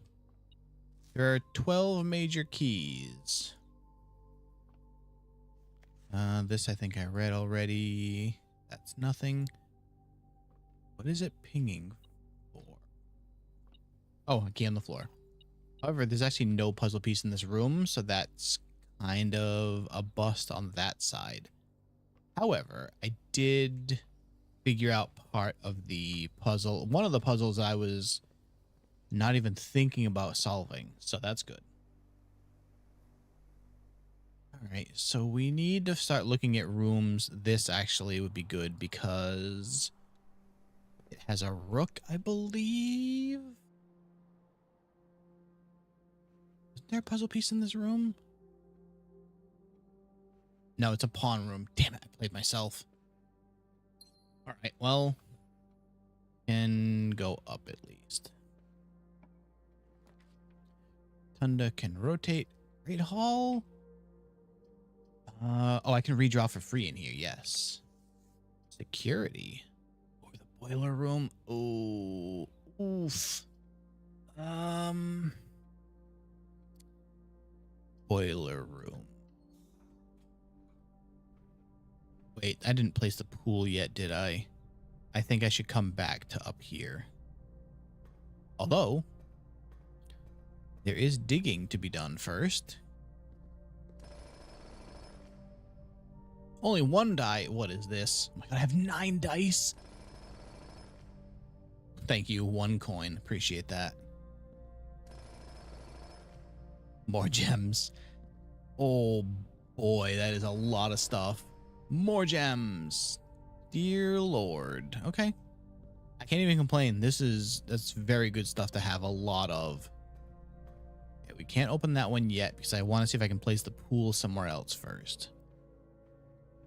There are 12 major keys. This I think I read already. That's nothing. What is it pinging for? Oh, a key on the floor. However, there's actually no puzzle piece in this room, so that's kind of a bust on that side. However, I did figure out part of the puzzle. One of the puzzles I was not even thinking about solving, so that's good. All right, so we need to start looking at rooms. This actually would be good because it has a rook, I believe. Isn't there a puzzle piece in this room? No, it's a pawn room. Damn it, I played myself. All right, well, can go up at least. Tunda can rotate. Great Hall. Oh, I can redraw for free in here. Yes. Security. Or the boiler room. Oh, oof. Boiler room. Wait, I didn't place the pool yet, did I? I think I should come back to up here. Although, there is digging to be done first. Only 1 die. What is this? Oh my god, I have 9 dice. Thank you. 1 coin. Appreciate that. More gems. Oh boy, that is a lot of stuff. More gems. Dear Lord. Okay. I can't even complain. That's very good stuff to have a lot of. Okay, we can't open that one yet because I want to see if I can place the pool somewhere else first.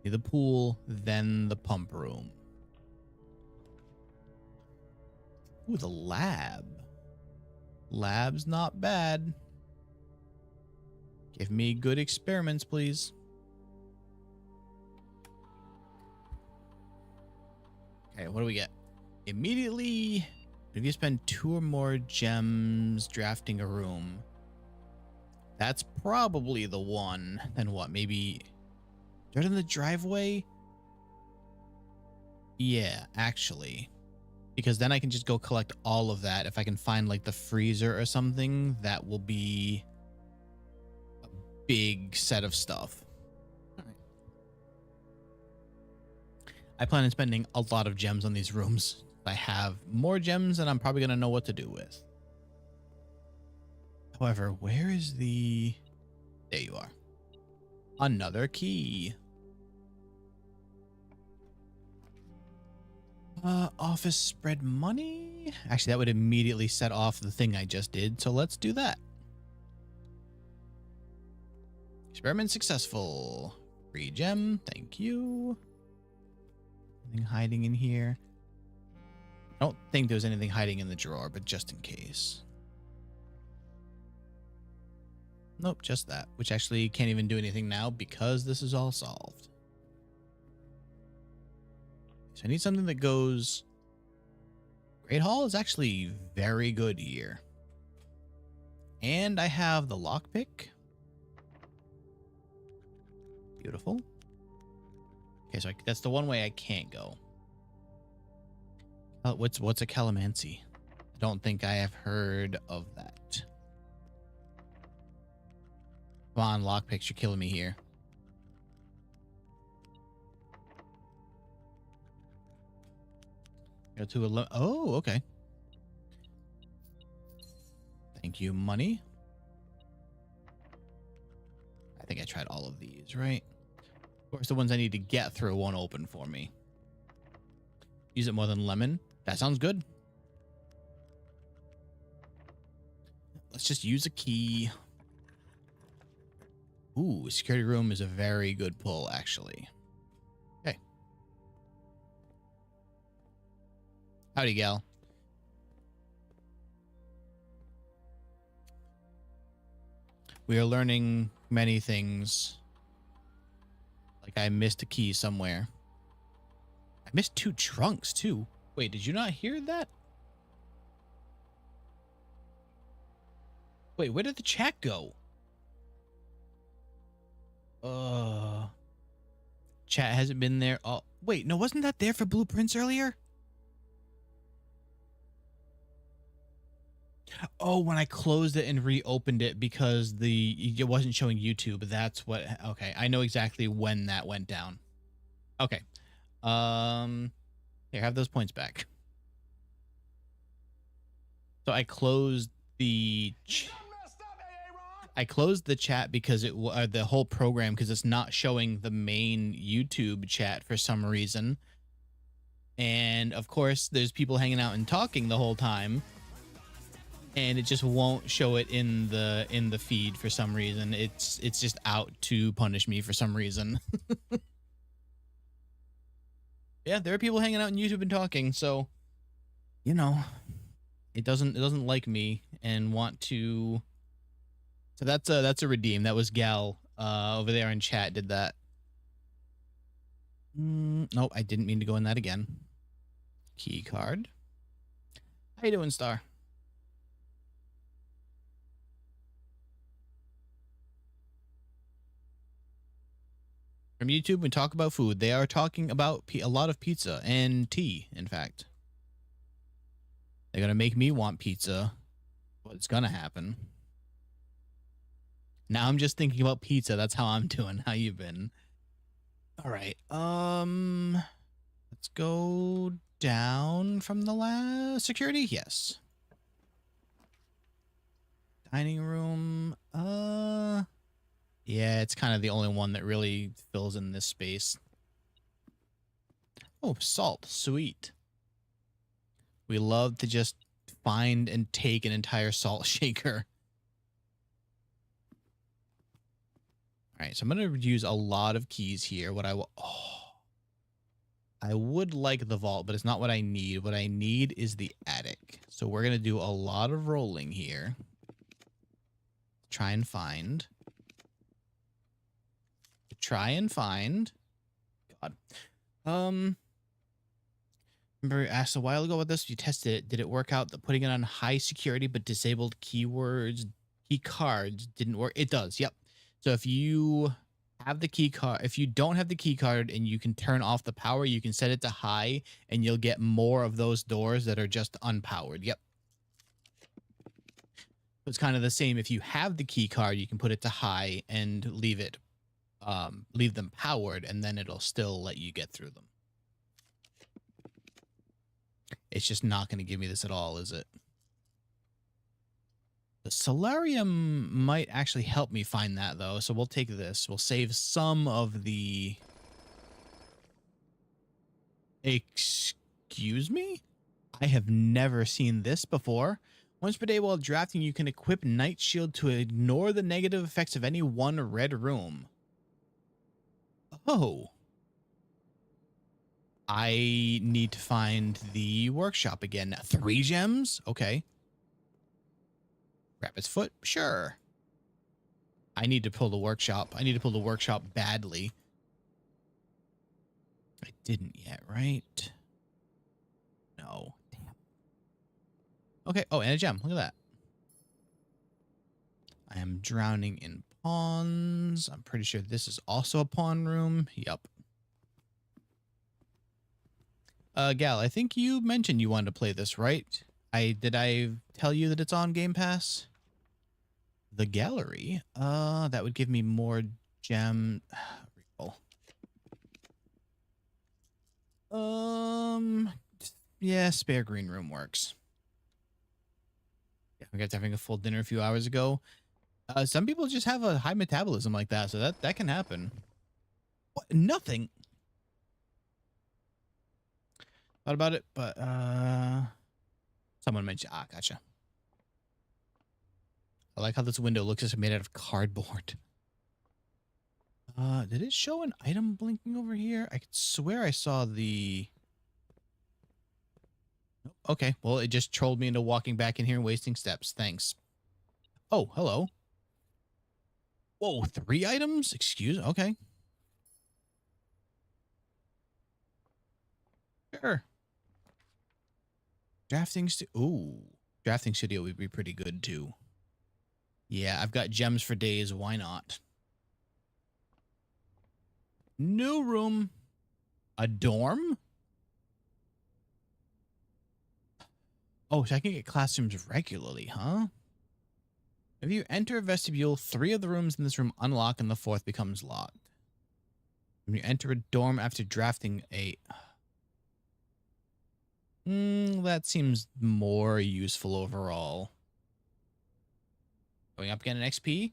The pool, then the pump room. Ooh, the lab. Lab's not bad. Give me good experiments, please. Okay, what do we get? Immediately, if you spend 2 or more gems drafting a room, that's probably the one. Then what? Maybe dirt in the driveway? Yeah, actually. Because then I can just go collect all of that. If I can find like the freezer or something, that will be a big set of stuff. All right. I plan on spending a lot of gems on these rooms. If I have more gems, then I'm probably going to know what to do with. However, where is the... There you are. Another key. Office spread money. Actually, that would immediately set off the thing I just did. So let's do that. Experiment successful. Free gem. Thank you. Anything hiding in here? I don't think there's anything hiding in the drawer, but just in case. Nope, just that, which actually can't even do anything now because this is all solved. So I need something that goes... Great Hall is actually very good here. And I have the lockpick. Beautiful. Okay, so that's the one way I can't go. What's a calamancy? I don't think I have heard of that. Come on, lockpicks, you're killing me here. Go to 11. Oh, okay. Thank you, money. I think I tried all of these, right? Of course, the ones I need to get through won't open for me. Use it more than lemon. That sounds good. Let's just use a key. Ooh, security room is a very good pull, actually. Okay. Howdy, gal. We are learning many things. Like I missed a key somewhere. I missed 2 trunks, too. Wait, did you not hear that? Wait, where did the chat go? Chat hasn't been there. Oh, wait, no, wasn't that there for blueprints earlier? Oh, when I closed it and reopened it because it wasn't showing YouTube. That's what. Okay, I know exactly when that went down. Okay. Here, have those points back. So I closed the chat because the whole program because it's not showing the main YouTube chat for some reason. And of course, there's people hanging out and talking the whole time. And it just won't show it in the feed for some reason. It's just out to punish me for some reason. Yeah, there are people hanging out on YouTube and talking, so you know, it doesn't like me and want to. So that's a redeem. That was Gal over there in chat did that. Nope, I didn't mean to go in that again. Key card. How you doing, Star? From YouTube, we talk about food. They are talking about a lot of pizza and tea, in fact. They're going to make me want pizza. What's going to happen? Now I'm just thinking about pizza. That's how I'm doing. How you been? All right. Let's go down from the last security? Yes. Dining room. Yeah, it's kind of the only one that really fills in this space. Oh, salt. Sweet. We love to just find and take an entire salt shaker. All right, so I'm going to use a lot of keys here. What I will... Oh. I would like the vault, but it's not what I need. What I need is the attic. So we're going to do a lot of rolling here. Try and find. God. Remember I asked a while ago about this. You tested it. Did it work out? The putting it on high security but disabled key cards didn't work. It does. Yep. So if you have the key card, if you don't have the key card and you can turn off the power, you can set it to high and you'll get more of those doors that are just unpowered. Yep. It's kind of the same. If you have the key card, you can put it to high and leave them powered, and then it'll still let you get through them. It's just not going to give me this at all, is it? The solarium might actually help me find that, though, so we'll take this. We'll save some of the... Excuse me? I have never seen this before. Once per day while drafting, you can equip Night Shield to ignore the negative effects of any one red room. Oh. I need to find the workshop again. 3 gems? Okay. Rabbit's foot? Sure. I need to pull the workshop. I need to pull the workshop badly. I didn't yet, right? No. Damn. Okay. Oh, and a gem. Look at that. I am drowning in pawns. I'm pretty sure this is also a pawn room. Yep. Gal, I think you mentioned you wanted to play this, right? Did I tell you that it's on Game Pass? The gallery? That would give me more gem. Yeah, spare green room works. Yeah, we got having a full dinner a few hours ago. Some people just have a high metabolism like that, so that can happen. What? Nothing. Thought about it, but someone mentioned. Ah, gotcha. I like how this window looks as if made out of cardboard. Did it show an item blinking over here? I could swear I saw the... Okay, well, it just trolled me into walking back in here and wasting steps. Thanks. Oh, hello. Whoa, 3 items? Excuse... Okay. Sure. Ooh. Drafting studio would be pretty good, too. Yeah, I've got gems for days. Why not? New room. A dorm? Oh, so I can get classrooms regularly, huh? If you enter a vestibule, 3 of the rooms in this room unlock and the 4th becomes locked. When you enter a dorm after drafting a... that seems more useful overall. Going up again in XP?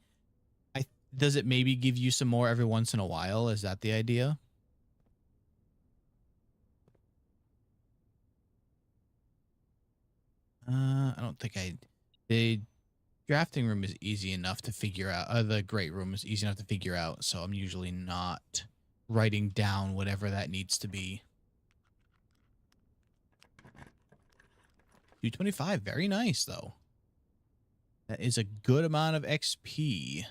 Does it maybe give you some more every once in a while? Is that the idea? I don't think the drafting room is easy enough to figure out. The great room is easy enough to figure out, so I'm usually not writing down whatever that needs to be. 225, very nice, though. That is a good amount of XP.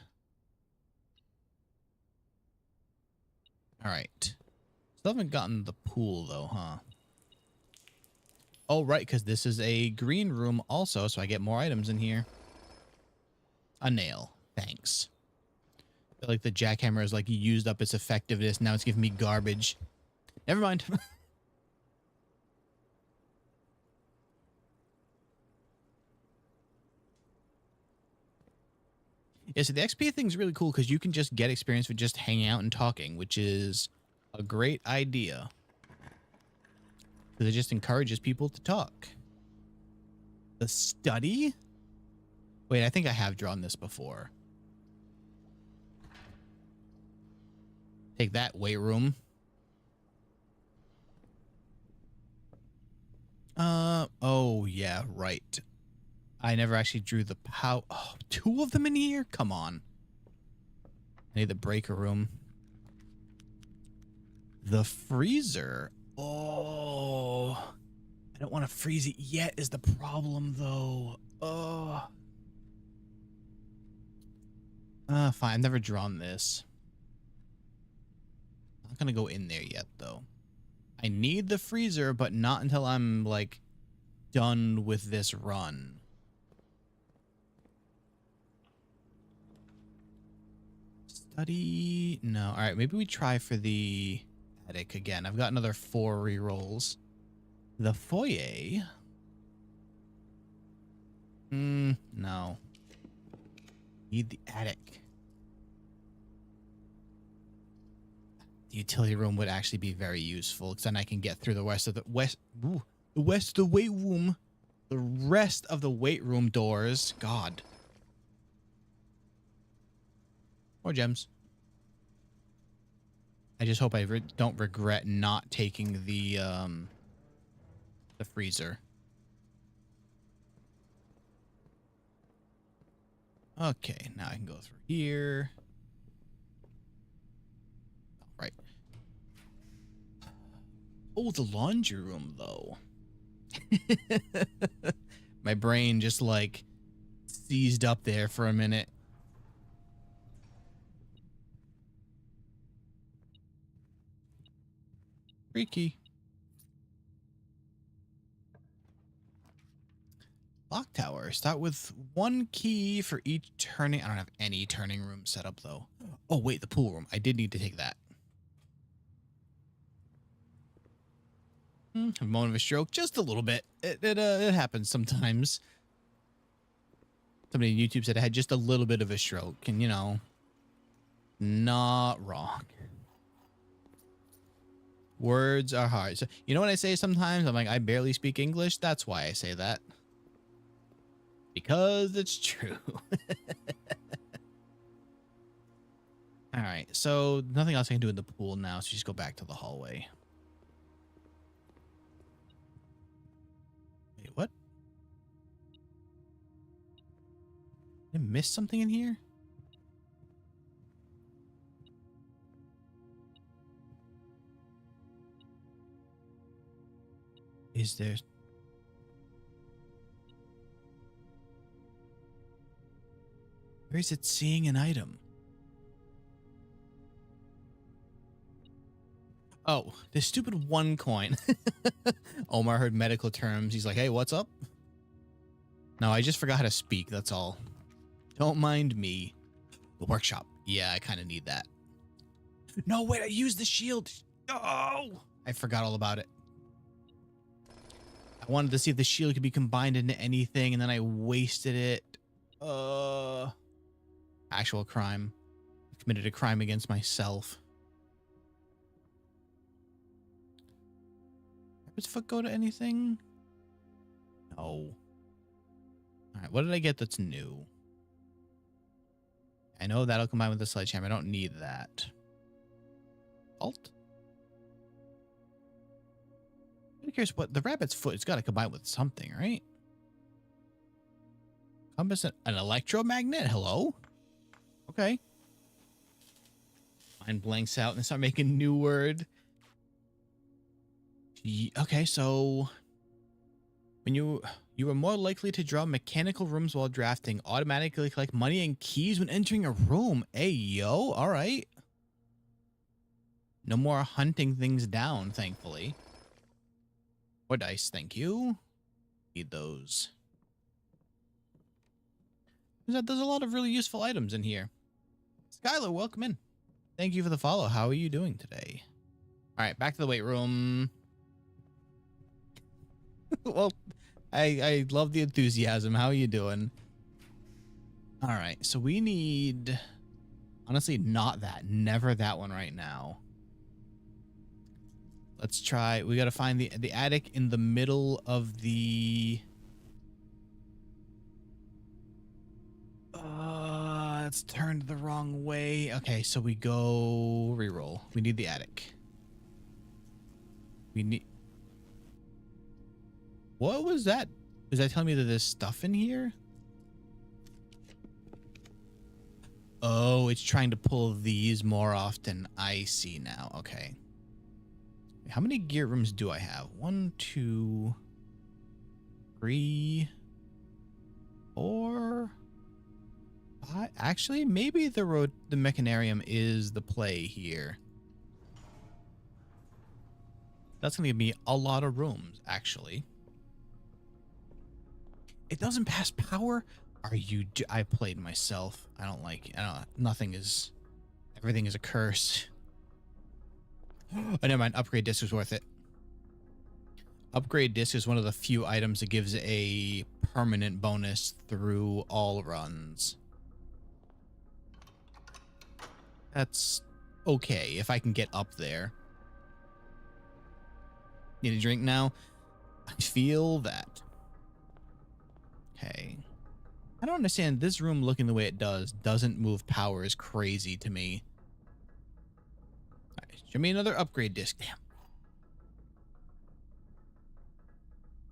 All right. Still haven't gotten the pool, though, huh? Oh, right, because this is a green room also, so I get more items in here. A nail. Thanks. I feel like the jackhammer has, like, used up its effectiveness. Now it's giving me garbage. Never mind. Yeah, so the XP thing's really cool because you can just get experience with just hanging out and talking, which is a great idea. because it just encourages people to talk. The study? Wait, I think I have drawn this before. Take that, weight room. Oh yeah, right. I never actually drew the pow. Oh, two of them in here? Come on. I need the breaker room. The freezer. Oh, I don't want to freeze it yet is the problem though. Oh. Fine. I've never drawn this. I'm not gonna go in there yet though. I need the freezer, but not until I'm like done with this run. Study. No. All right. Maybe we try for the attic again. I've got another 4 rerolls. The foyer. No. Need the attic. The utility room would actually be very useful because then I can get through the rest of the the rest of the weight room. The rest of the weight room doors. God. More gems. I just hope I don't regret not taking the freezer. Okay, now I can go through here. Right. Oh, the laundry room, though. My brain just, like, seized up there for a minute. Freaky. Clock tower. Start with 1 key for each turning. I don't have any turning room set up, though. Oh, wait, the pool room. I did need to take that. A moment of a stroke. Just a little bit. It happens sometimes. Somebody on YouTube said I had just a little bit of a stroke. And, you know, not wrong. Words are hard. So, you know what I say sometimes? I'm like, I barely speak English. That's why I say that. Because it's true. All right. So nothing else I can do in the pool now. So just go back to the hallway. Wait, what? Did I miss something in here? Is there... Where is it seeing an item? Oh, the stupid 1 coin. Omar heard medical terms. He's like, hey, what's up? No, I just forgot how to speak. That's all. Don't mind me. The workshop. Yeah, I kind of need that. No, wait, I used the shield. Oh, I forgot all about it. I wanted to see if the shield could be combined into anything, and then I wasted it. Actual crime. I committed a crime against myself. Rabbit's foot go to anything? No. All right, what did I get that's new? I know that'll combine with the sledgehammer. I don't need that. Alt? I'm curious what the rabbit's foot. It's got to combine with something, right? Compass, an electromagnet. Hello. Okay. Mind blanks out and start making new word. Okay, so when you are more likely to draw mechanical rooms while drafting, automatically collect money and keys when entering a room. Hey, yo. All right. No more hunting things down, thankfully. More dice, thank you. Need those. There's a lot of really useful items in here. Skylar, welcome in. Thank you for the follow. How are you doing today? All right, back to the weight room. Well, I love the enthusiasm. How are you doing? All right, so we need... Honestly, not that. Never that one right now. let's try. We got to find the attic in the middle of the... it's turned the wrong way. Okay, so we go reroll. We need the attic. We need... What was that? Was that telling me that there's stuff in here? Oh, it's trying to pull these more often. I see now. Okay. How many gear rooms do I have? 1, 2, 3, 4, 5. Actually, maybe the mechanarium is the play here. That's going to give me a lot of rooms, actually. It doesn't pass power? Are you... I played myself. I don't like... nothing is... Everything is a curse. Oh, never mind. Upgrade disc is worth it. Upgrade disc is one of the few items that gives a permanent bonus through all runs. That's okay if I can get up there. Need a drink now? I feel that. Okay. I don't understand. This room looking the way it doesn't move power is crazy to me. All right, show me another upgrade disc. Damn.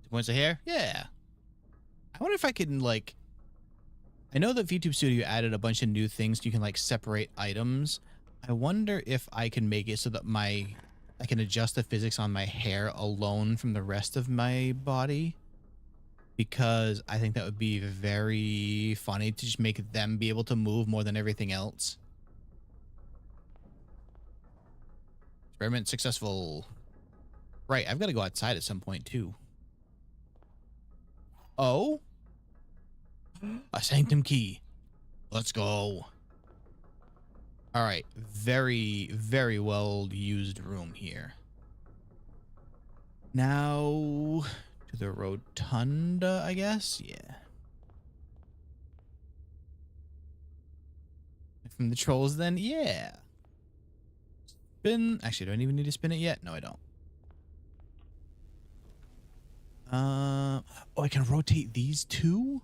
2 points of hair? Yeah. I wonder if I can, like... I know that VTube Studio added a bunch of new things. You can, like, separate items. I wonder if I can make it so that I can adjust the physics on my hair alone from the rest of my body. Because I think that would be very funny to just make them be able to move more than everything else. Experiment successful. Right, I've got to go outside at some point too. Oh? A sanctum key. Let's go. All right, very, very well used room here. Now... to the rotunda, I guess? Yeah. From the trolls, then? Yeah. Spin. Actually, do I even need to spin it yet? No, I don't. Oh, I can rotate these two?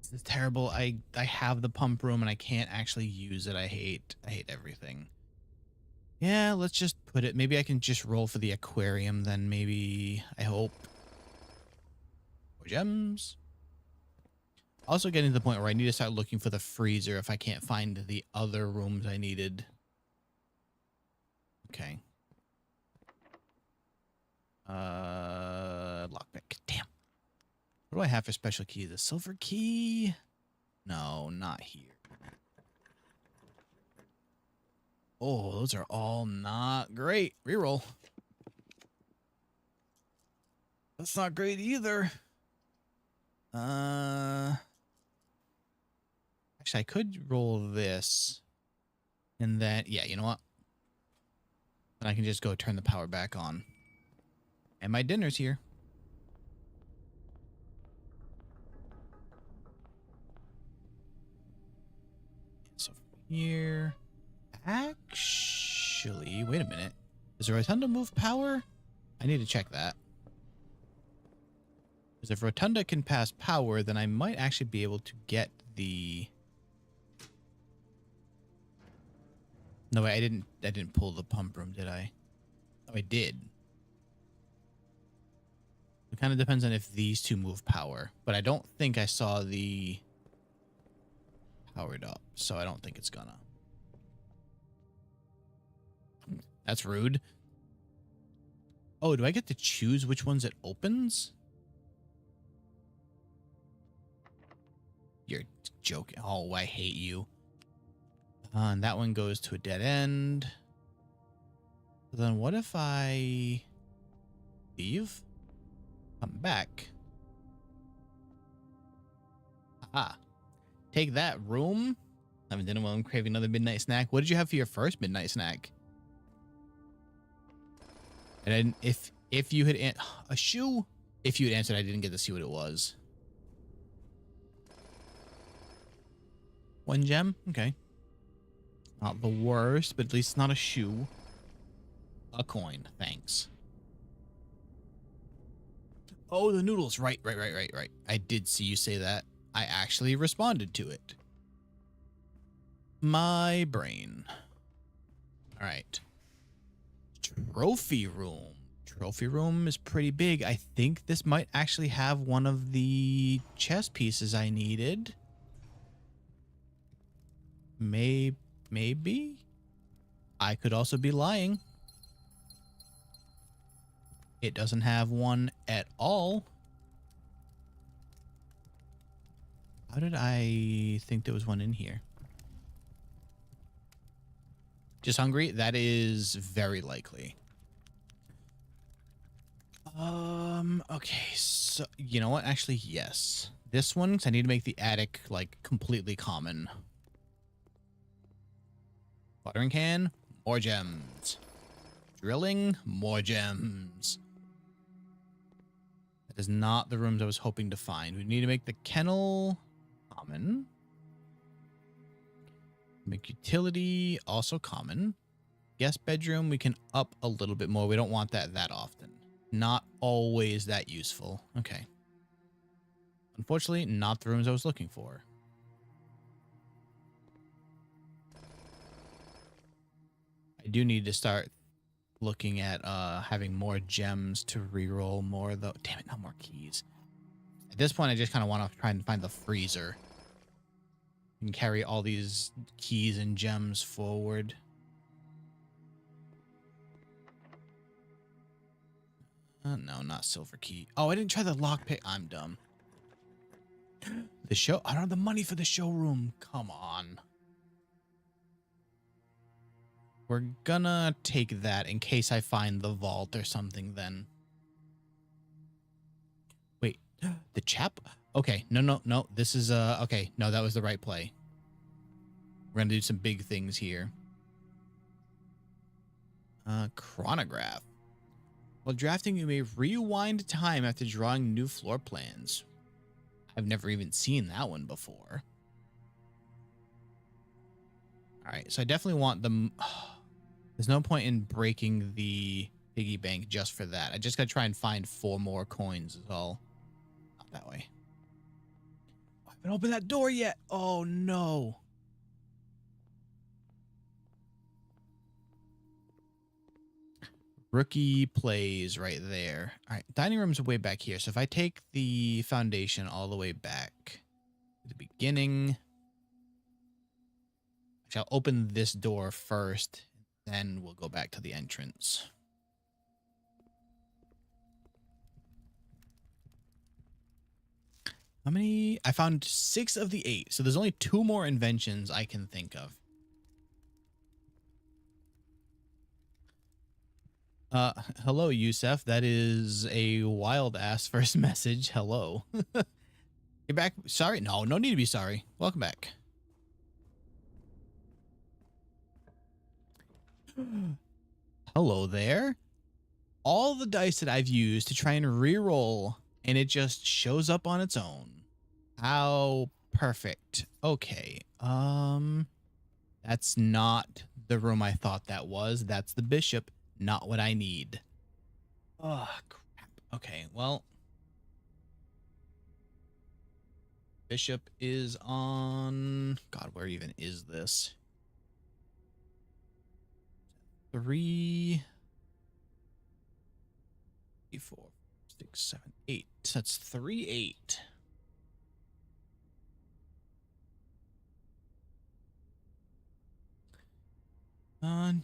This is terrible. I have the pump room and I can't actually use it. I hate everything. Yeah, let's just put it. Maybe I can just roll for the aquarium then, maybe. I hope. More gems. Also getting to the point where I need to start looking for the freezer if I can't find the other rooms I needed. Okay. Lockpick. Damn. What do I have for special key? The silver key? No, not here. Oh, those are all not great. Reroll. That's not great either. Actually, I could roll this. And then, yeah, you know what? Then I can just go turn the power back on. And my dinner's here. So from here... Actually, wait a minute. Does the rotunda move power? I need to check that. Because if rotunda can pass power, then I might actually be able to get the... No, wait, I didn't pull the pump room, did I? Oh, I did. It kind of depends on if these two move power. But I don't think I saw the powered up, so I don't think it's gonna. That's rude. Oh, do I get to choose which ones it opens? You're joking. Oh, I hate you. And that one goes to a dead end. Then what if I leave? Come back. Aha. Take that room. I haven't done it while I'm craving another midnight snack. What did you have for your first midnight snack? And then if you had a shoe, if you had answered, I didn't get to see what it was. 1 gem, okay. Not the worst, but at least it's not a shoe. A coin. Thanks. Oh, the noodles. Right. I did see you say that. I actually responded to it. My brain. All right. Trophy room. Trophy room is pretty big. I think this might actually have one of the chess pieces I needed. Maybe? I could also be lying. It doesn't have one at all. How did I think there was one in here? Just hungry? That is very likely. Okay, so you know what? Actually, yes. This one, because I need to make the attic like completely common. Watering can, more gems. Drilling, more gems. That is not the rooms I was hoping to find. We need to make the kennel common. Make utility also common. Guest bedroom, we can up a little bit more. We don't want that often. Not always that useful. Okay. Unfortunately, not the rooms I was looking for. I do need to start looking at having more gems to reroll more though. Damn it, not more keys. At this point, I just kind of want to try and find the freezer and carry all these keys and gems forward. No, not silver key. Oh, I didn't try the lockpick. I'm dumb. The show. I don't have the money for the showroom. Come on. We're gonna take that in case I find the vault or something then. Wait, the chap? Okay, no. This is, okay. No, that was the right play. We're gonna do some big things here. Chronograph. While drafting, you may rewind time after drawing new floor plans. I've never even seen that one before. All right, so I definitely want them. There's no point in breaking the piggy bank just for that. I just gotta try and find 4 more coins is all. Not that way. I haven't opened that door yet. Oh no. Rookie plays right there. All right, dining room's way back here. So if I take the foundation all the way back to the beginning, I shall open this door first, then we'll go back to the entrance. How many? I found 6 of the 8. So there's only 2 more inventions I can think of. Hello, Yusef. That is a wild ass first message. Hello. You're back. Sorry. No need to be sorry. Welcome back. Hello there. All the dice that I've used to try and reroll, and it just shows up on its own. How perfect. Okay. That's not the room I thought that was. That's the bishop. Not what I need. Oh, crap. Okay, well. Bishop is on... God, where even is this? 3... 4, 6, 7, 8. That's 3, 8.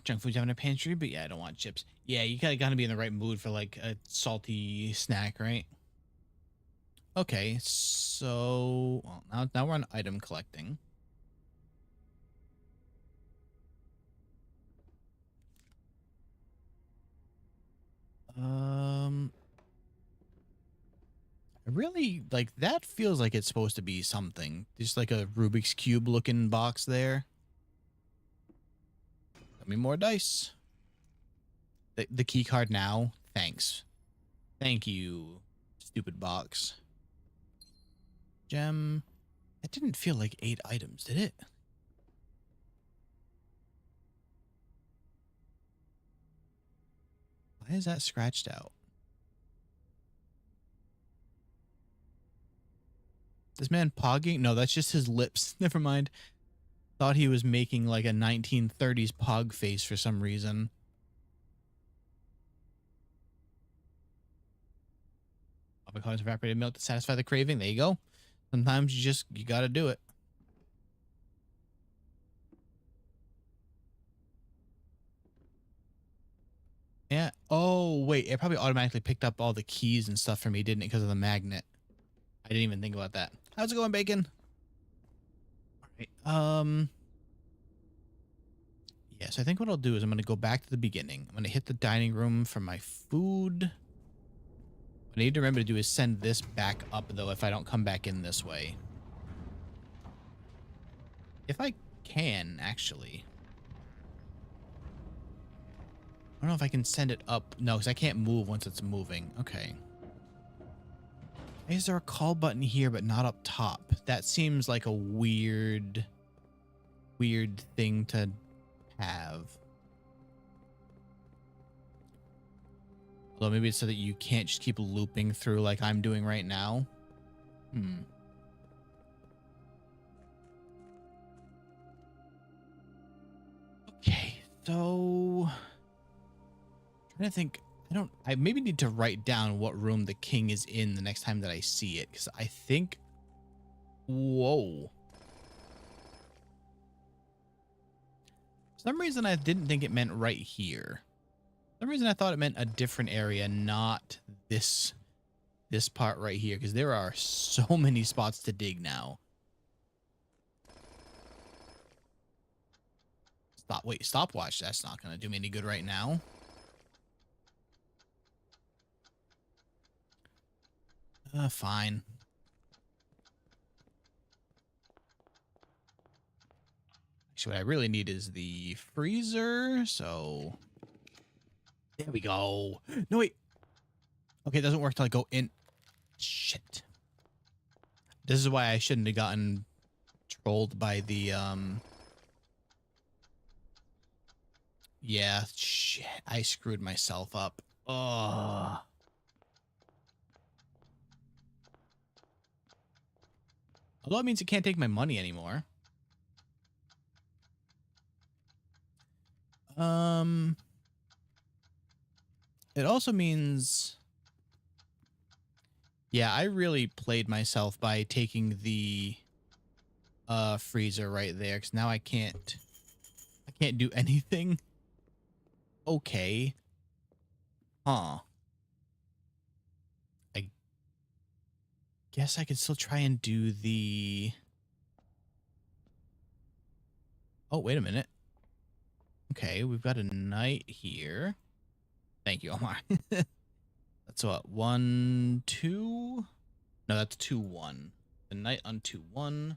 Junk food's having a pantry, but yeah, I don't want chips. Yeah, you gotta be in the right mood for like a salty snack, right? Okay, so well, now we're on item collecting. I really like that. Feels like it's supposed to be something. Just like a Rubik's Cube looking box there. Got me more dice. The key card now. Thanks. Thank you, stupid box. Gem. It didn't feel like 8 items, did it? Why is that scratched out? This man pogging? No, that's just his lips. Never mind. Thought he was making like a 1930s pog face for some reason. Avocados, evaporated milk to satisfy the craving. There you go. Sometimes you gotta do it. Yeah. Oh, wait. It probably automatically picked up all the keys and stuff for me, didn't it? Because of the magnet. I didn't even think about that. How's it going, Bacon? All right. Yes, I think what I'll do is I'm going to go back to the beginning. I'm going to hit the dining room for my food. What I need to remember to do is send this back up, though, if I don't come back in this way. If I can, actually. I don't know if I can send it up. No, because I can't move once it's moving. Okay. Why is there a call button here but not up top? That seems like a weird thing to have. Although maybe it's so that you can't just keep looping through like I'm doing right now. Okay, so I'm trying to think. I maybe need to write down what room the king is in the next time that I see it, because I think, whoa. For some reason I didn't think it meant right here. For some reason I thought it meant a different area, not this part right here, because there are so many spots to dig now. Stopwatch. That's not going to do me any good right now. Fine. Actually, what I really need is the freezer. So there we go. No, wait. Okay, it doesn't work till I go in. Shit. This is why I shouldn't have gotten trolled by the, yeah, shit. I screwed myself up. Ugh. Although it means it can't take my money anymore. It also means... Yeah, I really played myself by taking the freezer right there, because now I can't do anything. Okay. Huh. I guess I could still try and do the... Oh, wait a minute. Okay, we've got a knight here. Thank you, Omar. That's what, 1, 2? No, that's 2, 1. The knight on 2, 1.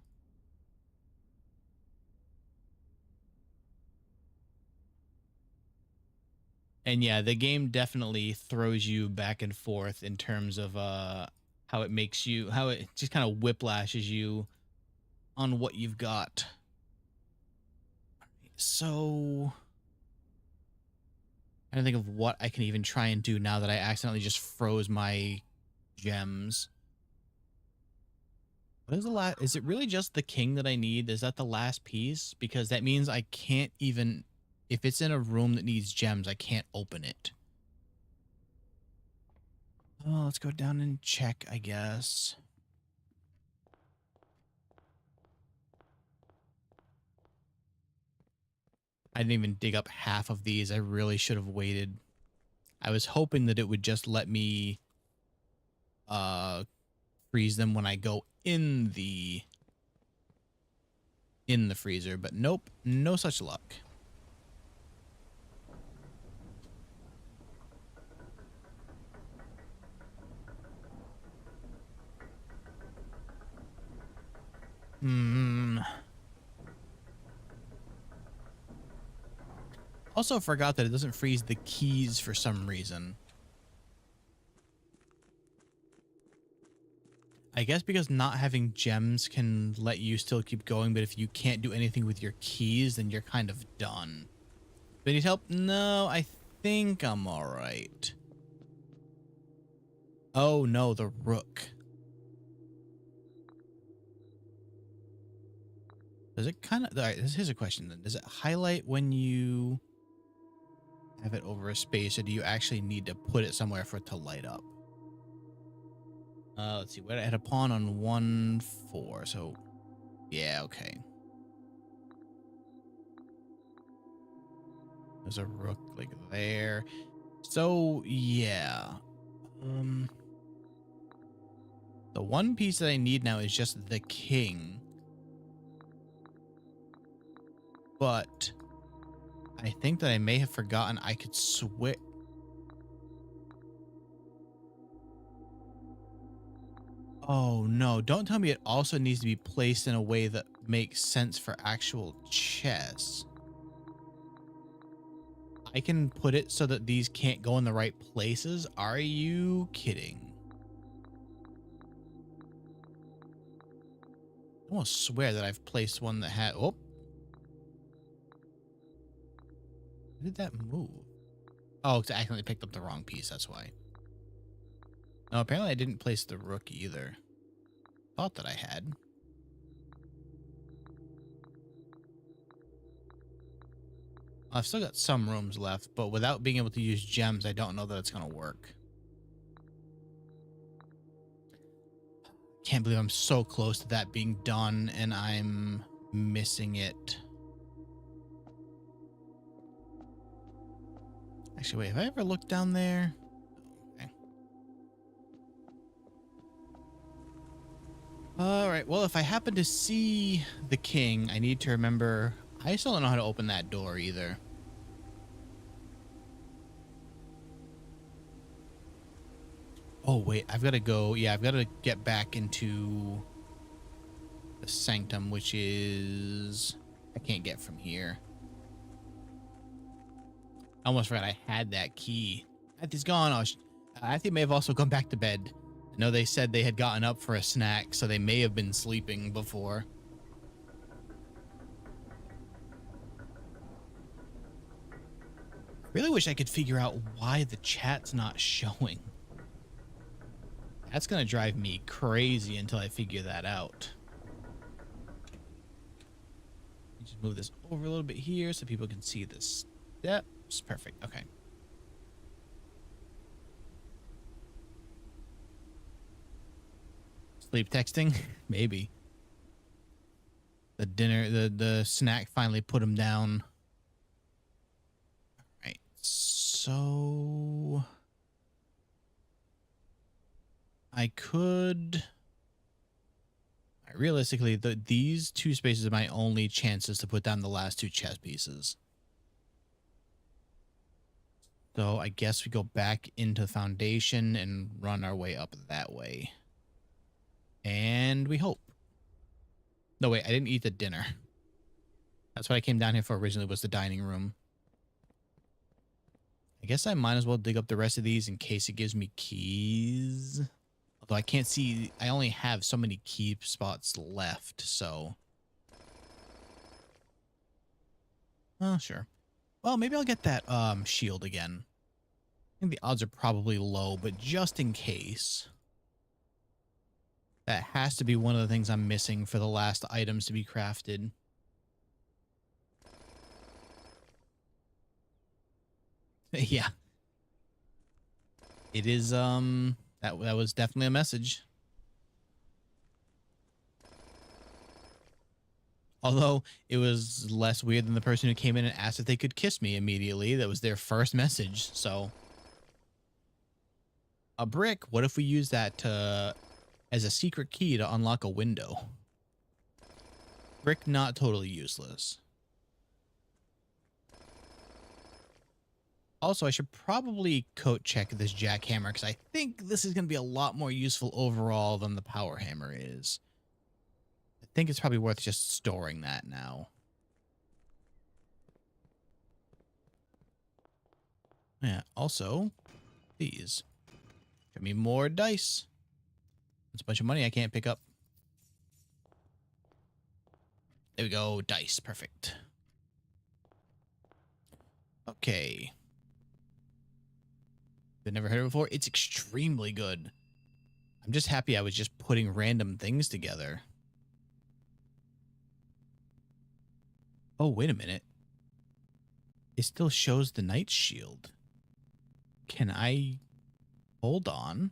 And yeah, the game definitely throws you back and forth in terms of how it makes you, how it just kind of whiplashes you on what you've got. So I don't think of what I can even try and do now that I accidentally just froze my gems. What is the last? Is it really just the king that I need? Is that the last piece? Because that means I can't even, if it's in a room that needs gems, I can't open it. Oh, let's go down and check, I guess. I didn't even dig up half of these. I really should have waited. I was hoping that it would just let me freeze them when I go in the freezer, but nope, no such luck. Also forgot that it doesn't freeze the keys for some reason. I guess because not having gems can let you still keep going, but if you can't do anything with your keys, then you're kind of done. Do you need help? No, I think I'm all right. Oh no, the rook. Does it kind of, all right, here's a question then. Does it highlight when you have it over a space, or do you actually need to put it somewhere for it to light up? Let's see, I had a pawn on 1-4, so yeah, okay. There's a rook like there. So yeah. The one piece that I need now is just the king. But I think that I may have forgotten I could switch. Oh no, don't tell me it also needs to be placed in a way that makes sense for actual chess. I can put it so that these can't go in the right places? Are you kidding? I almost swear that I've placed one that had... Oh. How did that move? Oh, I accidentally picked up the wrong piece, that's why. No, apparently I didn't place the rook either. Thought that I had. I've still got some rooms left, but without being able to use gems, I don't know that it's going to work. Can't believe I'm so close to that being done and I'm missing it. Actually, wait, have I ever looked down there? Okay. All right, well, if I happen to see the king, I need to remember, I still don't know how to open that door either. Oh, wait, I've got to go. Yeah, I've got to get back into the sanctum, which is... I can't get from here. I almost forgot I had that key. Athy's gone. Athy may have also gone back to bed. I know they said they had gotten up for a snack, so they may have been sleeping before. I really wish I could figure out why the chat's not showing. That's going to drive me crazy until I figure that out. Just move this over a little bit here so people can see the steps. Perfect. Okay. Sleep texting? Maybe. The dinner, the snack finally put him down. All right. So... I could... Realistically, these two spaces are my only chances to put down the last two chess pieces. So I guess we go back into the foundation and run our way up that way. And we hope. No, wait, I didn't eat the dinner. That's what I came down here for originally, was the dining room. I guess I might as well dig up the rest of these in case it gives me keys. Although I can't see, I only have so many key spots left, so. Oh, sure. Well, maybe I'll get that shield again. I think the odds are probably low, but just in case. That has to be one of the things I'm missing for the last items to be crafted. Yeah. It is, that was definitely a message. Although it was less weird than the person who came in and asked if they could kiss me immediately. That was their first message, so. A brick, what if we use that to, as a secret key to unlock a window? Brick, not totally useless. Also, I should probably coat check this jackhammer because I think this is going to be a lot more useful overall than the power hammer is. I think it's probably worth just storing that now. Yeah, also, these. Give me more dice. That's a bunch of money I can't pick up. There we go, dice, perfect. Okay. I've never heard it before. It's extremely good. I'm just happy I was just putting random things together. Oh, wait a minute. It still shows the night shield. Can I hold on?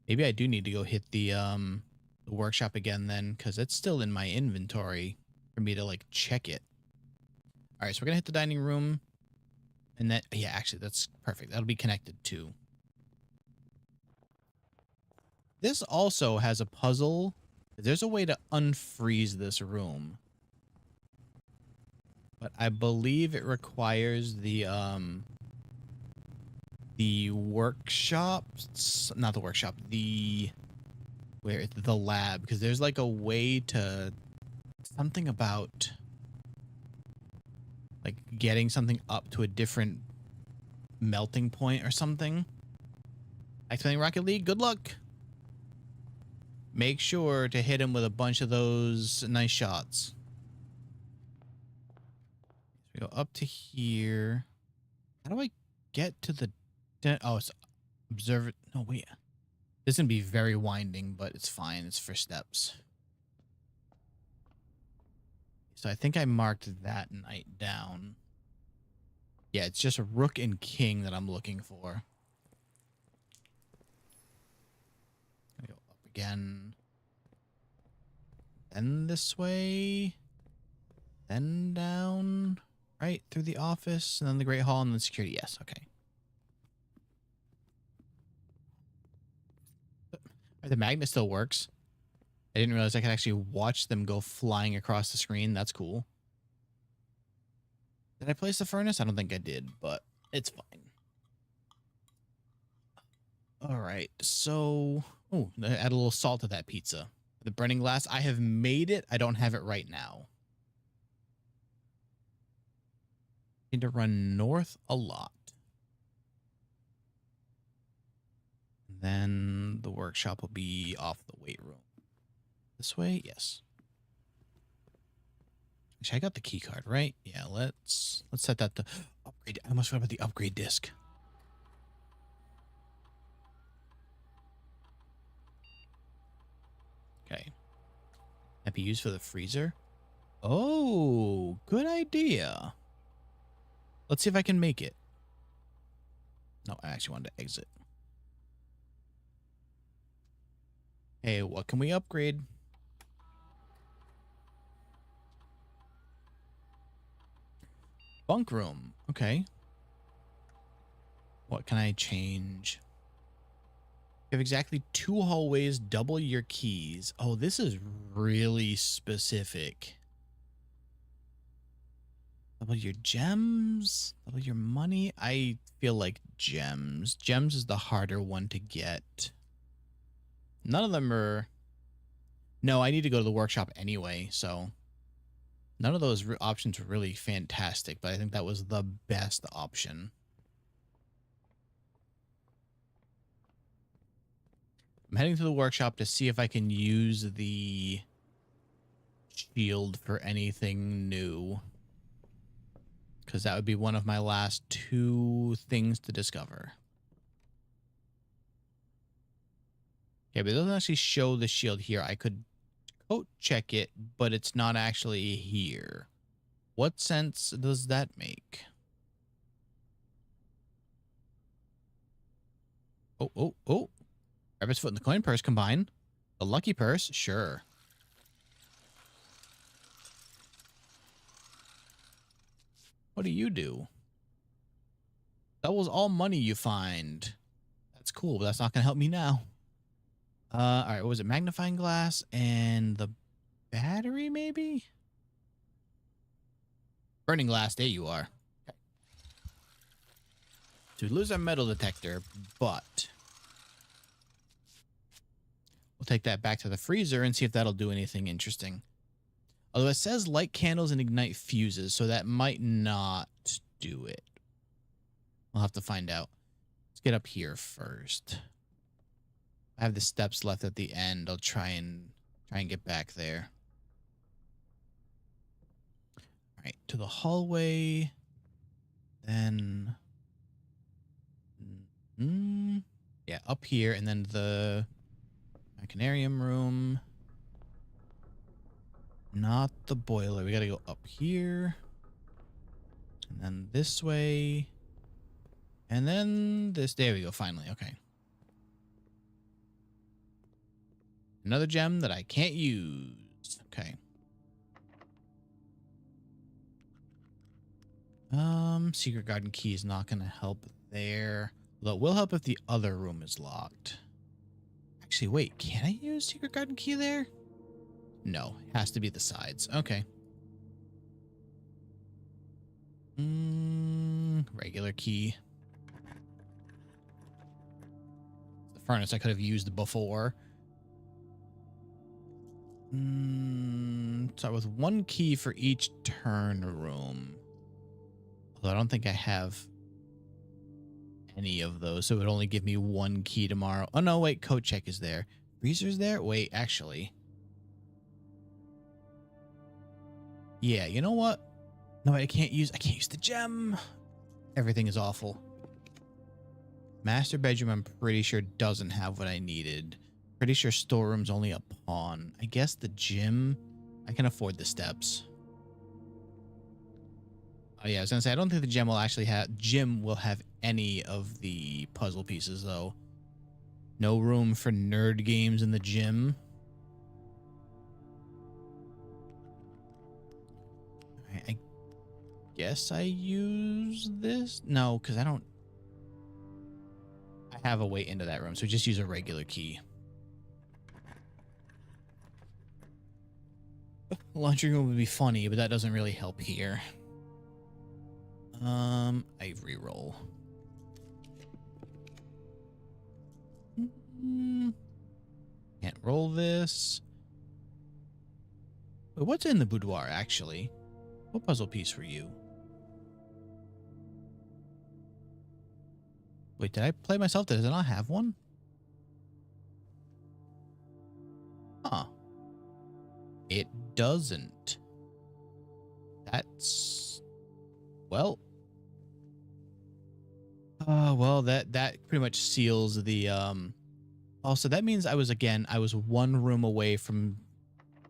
Maybe I do need to go hit the workshop again then, because it's still in my inventory for me to like check it. All right, so we're gonna hit the dining room, and that, yeah, actually that's perfect. That'll be connected too. This also has a puzzle. There's a way to unfreeze this room, but I believe it requires the workshop, not the workshop, the lab, because there's like a way to something about like getting something up to a different melting point or something. Activating Rocket League, good luck. Make sure to hit him with a bunch of those nice shots. We go up to here. How do I get to the... Oh, it's observe it. No, wait. This is going to be very winding, but it's fine. It's for steps. So I think I marked that knight down. Yeah, it's just a rook and king that I'm looking for. Go up again. Then this way. Then down. Right, through the office, and then the Great Hall, and then security. Yes, okay. The magnet still works. I didn't realize I could actually watch them go flying across the screen. That's cool. Did I place the furnace? I don't think I did, but it's fine. All right, so... Oh, add a little salt to that pizza. The burning glass, I have made it. I don't have it right now. Need to run north a lot. And then the workshop will be off the weight room. This way? Yes. Actually, I got the key card, right? Yeah, let's set that to upgrade. I almost forgot about the upgrade disc. Okay. That be used for the freezer? Oh, good idea. Let's see if I can make it. No, I actually wanted to exit. Hey, what can we upgrade? Bunk room. Okay. What can I change? You have exactly 2 hallways, double your keys. Oh, this is really specific. Double your gems, double your money. I feel like gems. Gems is the harder one to get. None of them are... No, I need to go to the workshop anyway, so... None of those options were really fantastic, but I think that was the best option. I'm heading to the workshop to see if I can use the shield for anything new, because that would be one of my last 2 things to discover. Okay, but it doesn't actually show the shield here. I could code check it, but it's not actually here. What sense does that make? Oh. Rabbit's foot and the coin purse combine. The lucky purse? Sure. What do you do? That was all money you find. That's cool, but that's not going to help me now. All right, what was it? Magnifying glass and the battery, maybe? Burning glass, there you are. Okay. So we lose our metal detector, but we'll take that back to the freezer and see if that'll do anything interesting. Although it says light candles and ignite fuses, so that might not do it. We'll have to find out. Let's get up here first. I have the steps left at the end. I'll try and get back there. All right, to the hallway. Then Yeah, up here, and then the mechanarium room. Not the boiler. We gotta go up here. And then this way. And then this. There we go, finally. Okay. Another gem that I can't use. Okay. Secret garden key is not gonna help there. Though it will help if the other room is locked. Actually, wait, can I use secret garden key there? No, has to be the sides. Okay. Regular key. The furnace I could have used before. Start with one key for each turn room. Although I don't think I have any of those, so it would only give me one key tomorrow. Oh no, wait, coat check is there. Freezer's there? Wait, actually. Yeah, you know what? No, I can't use the gem. Everything is awful. Master bedroom, I'm pretty sure doesn't have what I needed. Pretty sure storeroom's only a pawn. I guess the gym, I can afford the steps. Oh yeah, I was gonna say I don't think the gym will have any of the puzzle pieces though. No room for nerd games in the gym. I guess I use this? No, because I have a way into that room, so just use a regular key. Laundry room would be funny, but that doesn't really help here. I reroll. Can't roll this. Wait, what's in the boudoir, actually? What puzzle piece were you? Wait, did I play myself? Does it not have one? Huh. It doesn't. That's... Well... well, that pretty much seals the, Also, that means I was one room away from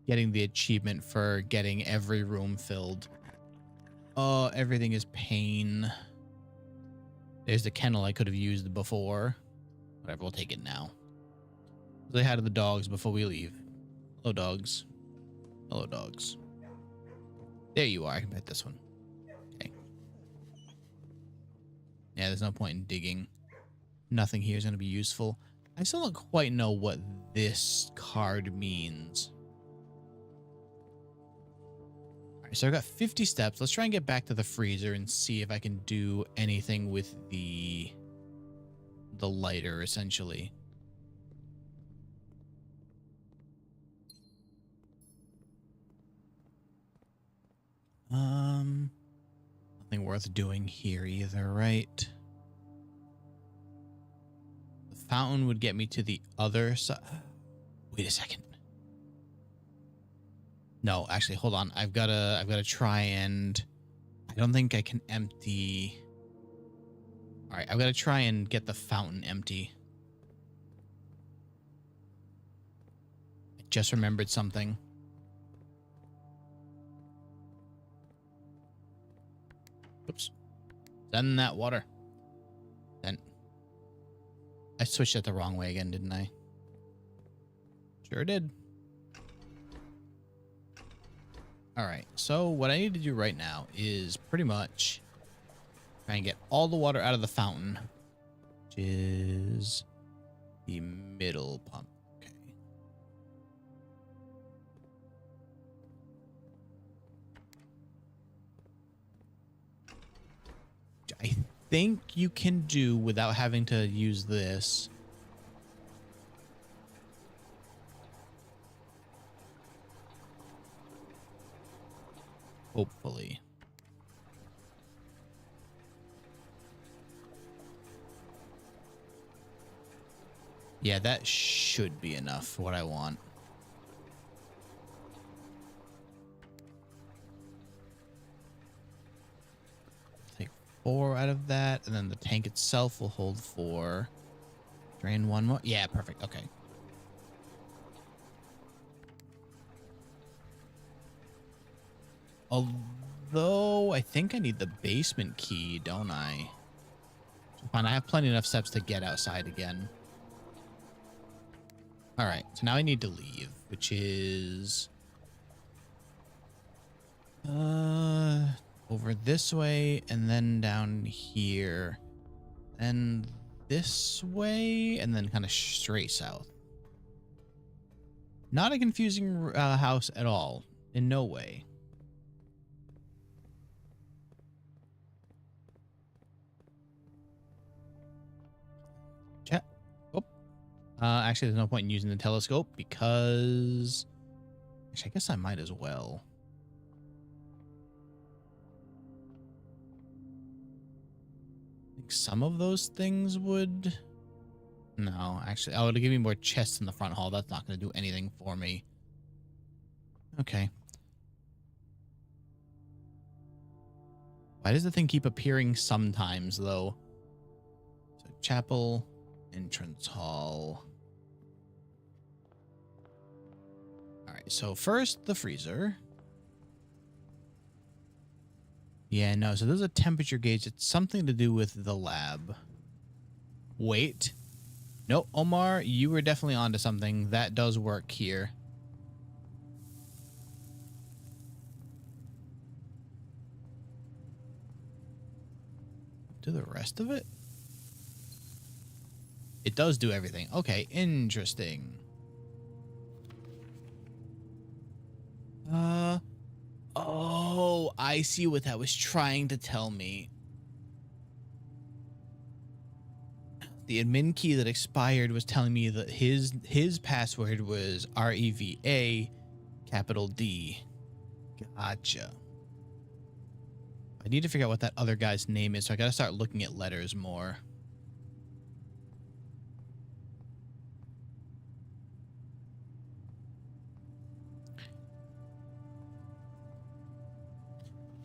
getting the achievement for getting every room filled. Oh, everything is pain. There's the kennel I could have used before. Whatever, we'll take it now. Say hi to the dogs before we leave. Hello, dogs. Hello, dogs. There you are. I can pet this one. Okay. Yeah, there's no point in digging. Nothing here is going to be useful. I still don't quite know what this card means. Alright, so I've got 50 steps. Let's try and get back to the freezer and see if I can do anything with the lighter, essentially. Nothing worth doing here either, right? The fountain would get me to the other side. Wait a second. No, actually, hold on. I've gotta try and... I don't think I can empty... Alright, I've gotta try and get the fountain empty. I just remembered something. Oops. Send that water. Then I switched it the wrong way again, didn't I? Sure did. Alright, so what I need to do right now is pretty much try and get all the water out of the fountain, which is the middle pump. Okay. I think you can do without having to use this. Hopefully. Yeah, that should be enough for what I want. Take 4 out of that, and then the tank itself will hold 4. Drain 1 more. Yeah, perfect. Okay. Although I think I need the basement key, don't I? Fine, I have plenty enough steps to get outside again. All right, so now I need to leave, which is over this way and then down here and this way and then kind of straight south. Not a confusing house at all, in no way. Chat. Oh. Actually, there's no point in using the telescope because actually, I guess I might as well. I think some of those things would. No, actually, oh, it'll give me more chests in the front hall. That's not going to do anything for me. Okay. Why does the thing keep appearing sometimes, though? So, chapel, entrance hall. All right, so first, the freezer. Yeah, no, so there's a temperature gauge. It's something to do with the lab. Wait. No, Omar, you were definitely onto something. That does work here. Do the rest of it? It does do everything. Okay, interesting. Oh, I see what that was trying to tell me. The admin key that expired was telling me that his password was REVA capital D. Gotcha. I need to figure out what that other guy's name is, so I gotta start looking at letters more.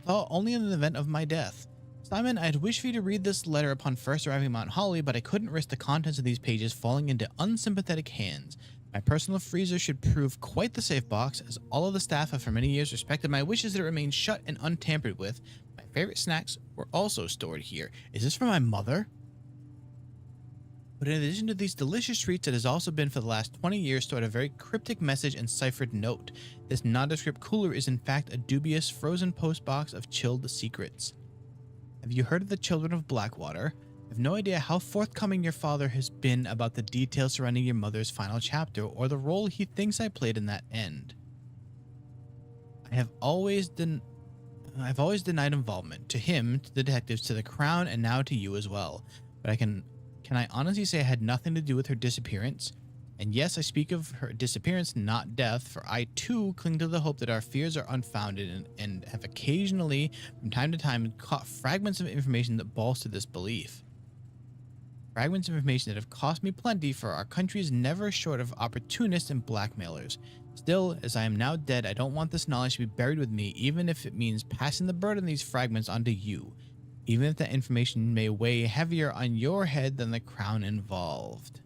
Oh, only in the event of my death. Simon, I had wished for you to read this letter upon first arriving at Mount Holly, but I couldn't risk the contents of these pages falling into unsympathetic hands. My personal freezer should prove quite the safe box, as all of the staff have for many years respected my wishes that it remain shut and untampered with. My favorite snacks were also stored here. Is this for my mother? But in addition to these delicious treats, it has also been for the last 20 years stored a very cryptic message and ciphered note. This nondescript cooler is in fact a dubious frozen post box of chilled secrets. Have you heard of the Children of Blackwater? I have no idea how forthcoming your father has been about the details surrounding your mother's final chapter or the role he thinks I played in that end. I've always denied involvement to him, to the detectives, to the Crown, and now to you as well. But can I honestly say I had nothing to do with her disappearance? And yes, I speak of her disappearance, not death, for I too cling to the hope that our fears are unfounded and have occasionally, from time to time, caught fragments of information that bolster this belief. Fragments of information that have cost me plenty, for our country is never short of opportunists and blackmailers. Still, as I am now dead, I don't want this knowledge to be buried with me, even if it means passing the burden of these fragments onto you. Even if that information may weigh heavier on your head than the Crown involved.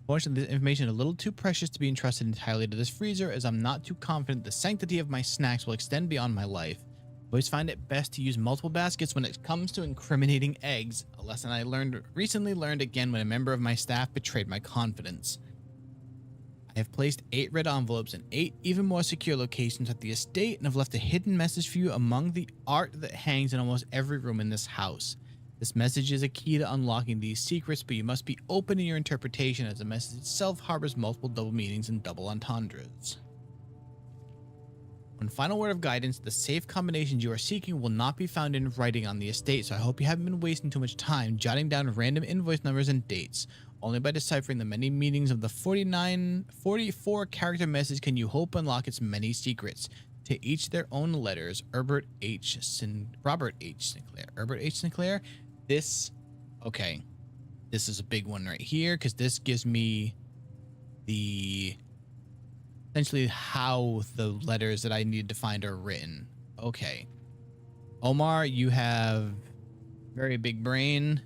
Unfortunately, this information is a little too precious to be entrusted entirely to this freezer, as I'm not too confident the sanctity of my snacks will extend beyond my life. I always find it best to use multiple baskets when it comes to incriminating eggs, a lesson I recently learned again when a member of my staff betrayed my confidence. I have placed 8 red envelopes in 8 even more secure locations at the estate and have left a hidden message for you among the art that hangs in almost every room in this house. This message is a key to unlocking these secrets, but you must be open in your interpretation, as the message itself harbors multiple double meanings and double entendres. One final word of guidance: the safe combinations you are seeking will not be found in writing on the estate, so I hope you haven't been wasting too much time jotting down random invoice numbers and dates. Only by deciphering the many meanings of the 44 character message can you hope unlock its many secrets. To each their own letters. Robert H. Sinclair. This is a big one right here, because this gives me essentially how the letters that I need to find are written. Okay. Omar, you have very big brain.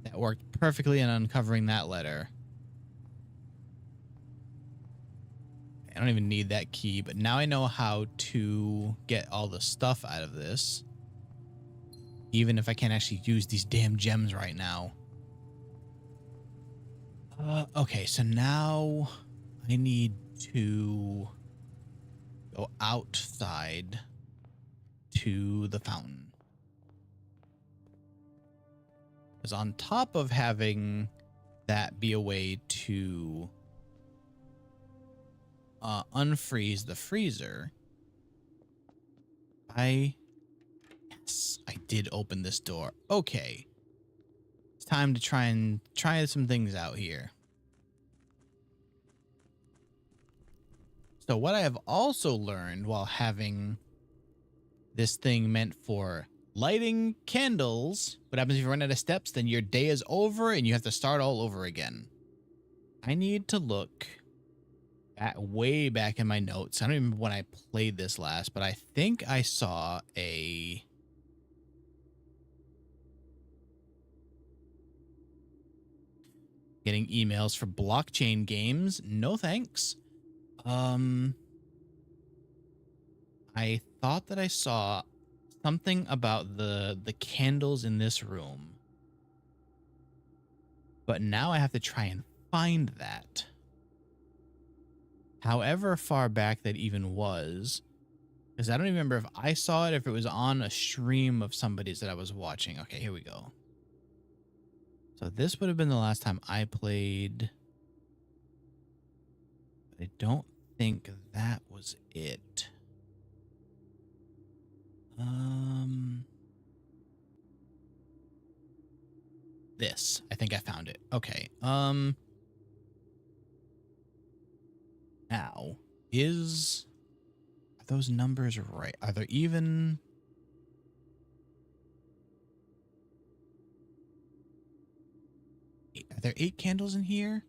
That worked perfectly in uncovering that letter. I don't even need that key, but now I know how to get all the stuff out of this. Even if I can't actually use these damn gems right now. Okay, so now I need to go outside to the fountain. Because on top of having that be a way to unfreeze the freezer, yes, I did open this door. Okay. It's time to try some things out here. So what I have also learned while having this thing meant for lighting candles, what happens if you run out of steps? Then your day is over and you have to start all over again. I need to look way back in my notes. I don't even remember when I played this last, but I think I saw a... Getting emails for blockchain games. No thanks. I thought that I saw something about the candles in this room. But now I have to try and find that. However far back that even was. Because I don't even remember if I saw it, if it was on a stream of somebody's that I was watching. Okay, here we go. So this would have been the last time I played. But I don't think that was it. This. I think I found it. Okay. Now, are those numbers right? Are there even... Are there 8 candles in here?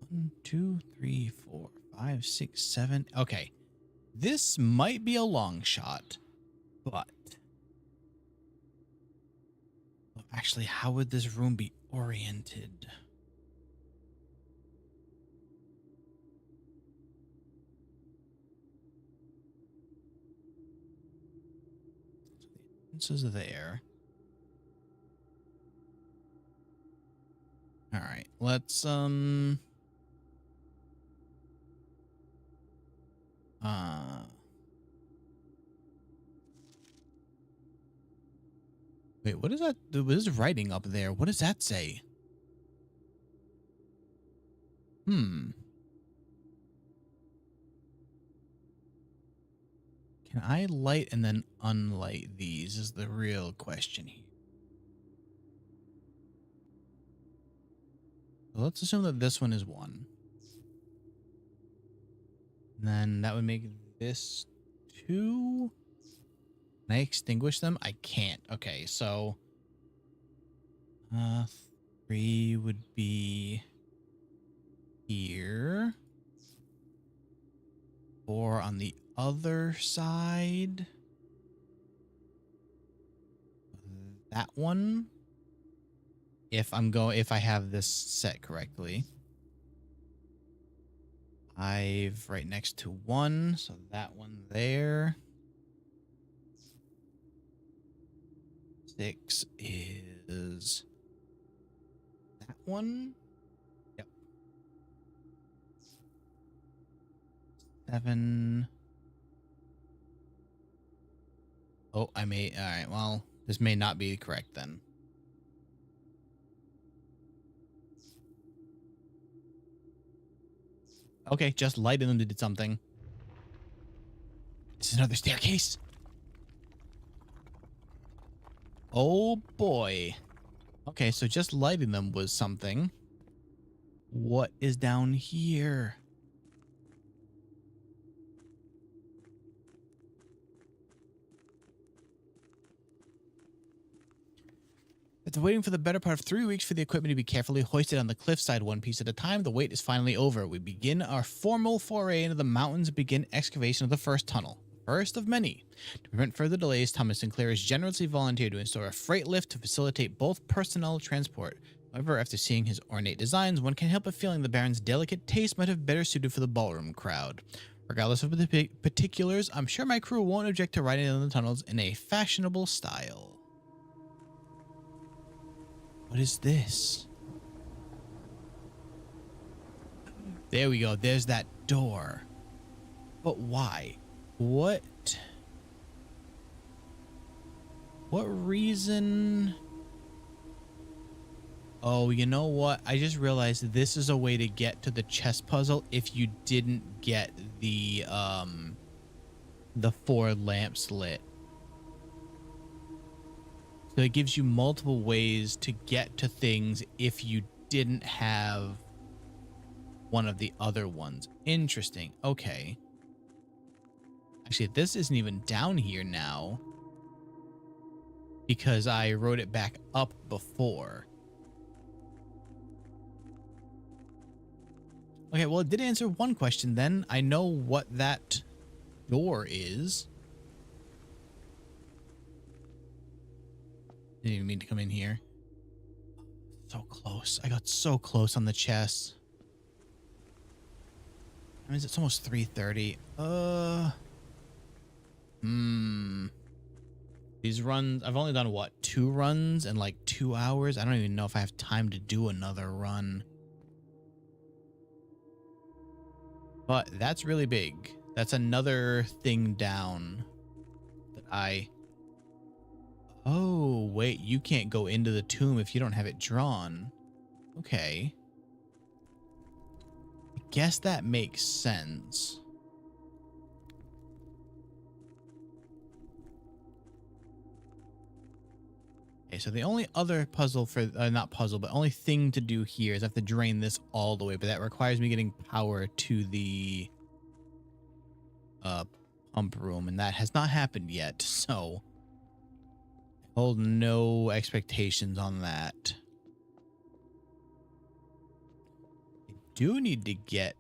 1, 2, 3, 4, 5, 6, 7. Okay. This might be a long shot, but... Actually, how would this room be oriented? This is there. All right, let's wait, what is that? What is writing up there? What does that say? Can I light and then unlight these is the real question here. So let's assume that this one is 1. And then that would make this 2. Can I extinguish them? I can't. Okay, so 3 would be here. 4 on the other side. That one. If I have this set correctly. 5 right next to 1, so that one there. 6 is that one. Yep. 7. Oh, I may. All right. Well, this may not be correct then. Okay, just lighting them did something. This is another staircase. Oh boy. Okay, so just lighting them was something. What is down here? After waiting for the better part of 3 weeks for the equipment to be carefully hoisted on the cliffside one piece at a time, the wait is finally over. We begin our formal foray into the mountains and begin excavation of the first tunnel. First of many. To prevent further delays, Thomas Sinclair has generously volunteered to install a freight lift to facilitate both personnel transport. However, after seeing his ornate designs, one can't help but feeling the Baron's delicate taste might have better suited for the ballroom crowd. Regardless of the particulars, I'm sure my crew won't object to riding down the tunnels in a fashionable style. What is this? There we go. There's that door. But why? What reason? Oh, you know what? I just realized this is a way to get to the chess puzzle if you didn't get the 4 lamps lit. So it gives you multiple ways to get to things if you didn't have one of the other ones. Interesting. Okay. Actually, this isn't even down here now because I wrote it back up before. Okay, well, it did answer one question then. I know what that door is. Didn't even mean to come in here. So close. I got so close on the chess. I mean, it's almost 3:30. These runs, I've only done what, 2 runs in like 2 hours? I don't even know if I have time to do another run. But that's really big. That's another thing down that I... Oh, wait, you can't go into the tomb if you don't have it drawn. Okay. I guess that makes sense. Okay, so the only other puzzle for, not puzzle, but only thing to do here is I have to drain this all the way, but that requires me getting power to the pump room, and that has not happened yet, so I hold no expectations on that. I do need to get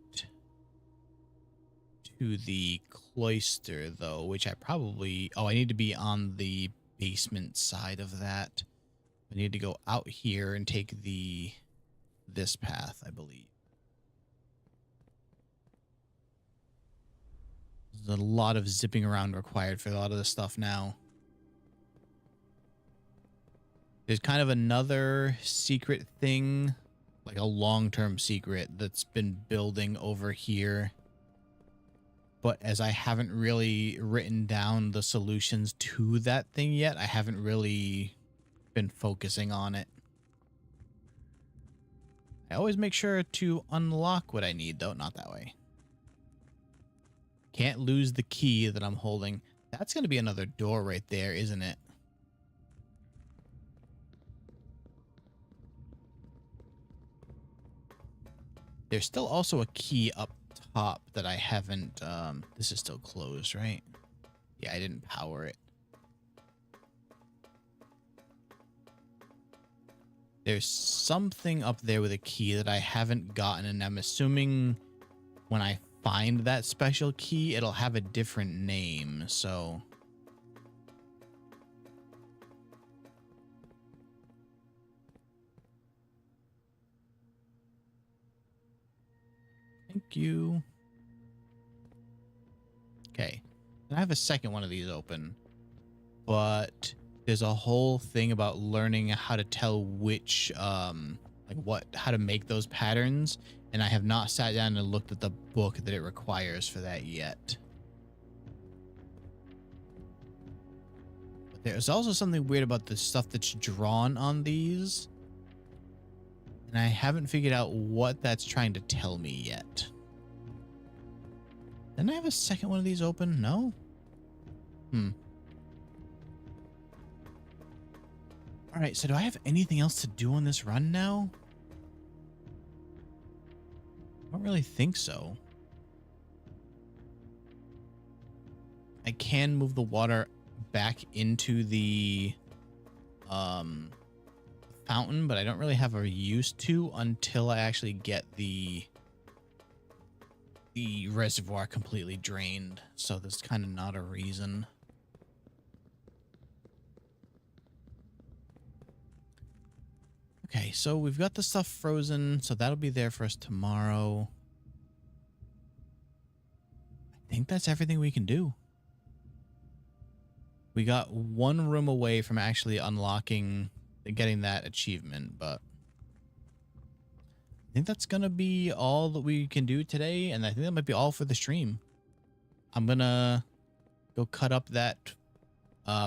to the cloister, though, which I probably... Oh, I need to be on the basement side of that. I need to go out here and take this path, I believe. There's a lot of zipping around required for a lot of this stuff now. There's kind of another secret thing, like a long-term secret that's been building over here. But as I haven't really written down the solutions to that thing yet, I haven't really been focusing on it. I always make sure to unlock what I need, though. Not that way. Can't lose the key that I'm holding. That's going to be another door right there, isn't it? There's still also a key up top that I haven't... this is still closed, right? Yeah, I didn't power it. There's something up there with a key that I haven't gotten, and I'm assuming when I find that special key, it'll have a different name, so... Thank you. Okay. And I have a second one of these open, but there's a whole thing about learning how to tell which, how to make those patterns. And I have not sat down and looked at the book that it requires for that yet. But there's also something weird about the stuff that's drawn on these. And I haven't figured out what that's trying to tell me yet. Didn't I have a second one of these open? No? Alright, so do I have anything else to do on this run now? I don't really think so. I can move the water back into the fountain, but I don't really have a use to until I actually get the the reservoir completely drained, so there's kind of not a reason. Okay, so we've got the stuff frozen, so that'll be there for us tomorrow. I think that's everything we can do. We got one room away from actually unlocking, getting that achievement, but I think that's gonna be all that we can do today, and I think that might be all for the stream. I'm gonna go cut up that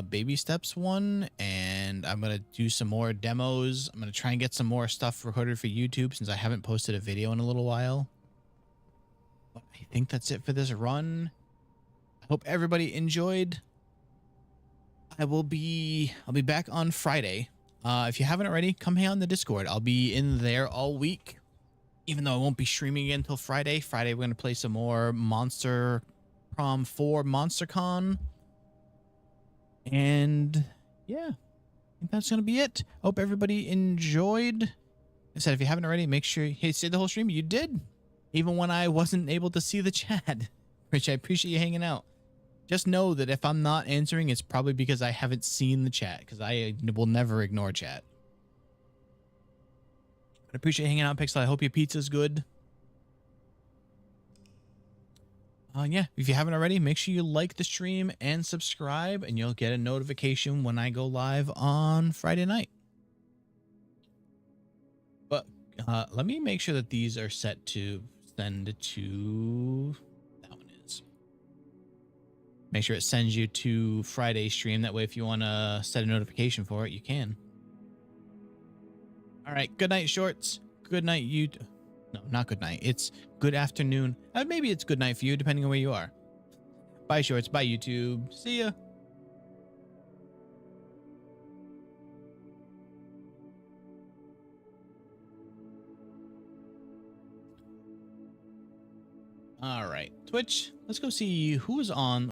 baby steps one, and I'm gonna do some more demos. I'm gonna try and get some more stuff recorded for YouTube since I haven't posted a video in a little while. But I think that's it for this run. I hope everybody enjoyed. I'll be back on Friday. If you haven't already, come hang out in the Discord. I'll be in there all week, even though I won't be streaming again until Friday. Friday, we're going to play some more Monster Prom 4 MonsterCon. And yeah, I think that's going to be it. Hope everybody enjoyed. Like I said, if you haven't already, make sure you stayed the whole stream. You did, even when I wasn't able to see the chat, which I appreciate you hanging out. Just know that if I'm not answering, it's probably because I haven't seen the chat, because I will never ignore chat. I appreciate hanging out, Pixel. I hope your pizza's good. Yeah, if you haven't already, make sure you like the stream and subscribe, and you'll get a notification when I go live on Friday night. But let me make sure that these are set to send to... Make sure it sends you to Friday's stream. That way, if you want to set a notification for it, you can. All right. Good night, Shorts. Good night, you. No, not good night. It's good afternoon. Maybe it's good night for you, depending on where you are. Bye, Shorts. Bye, YouTube. See ya. All right. Twitch, let's go see who is on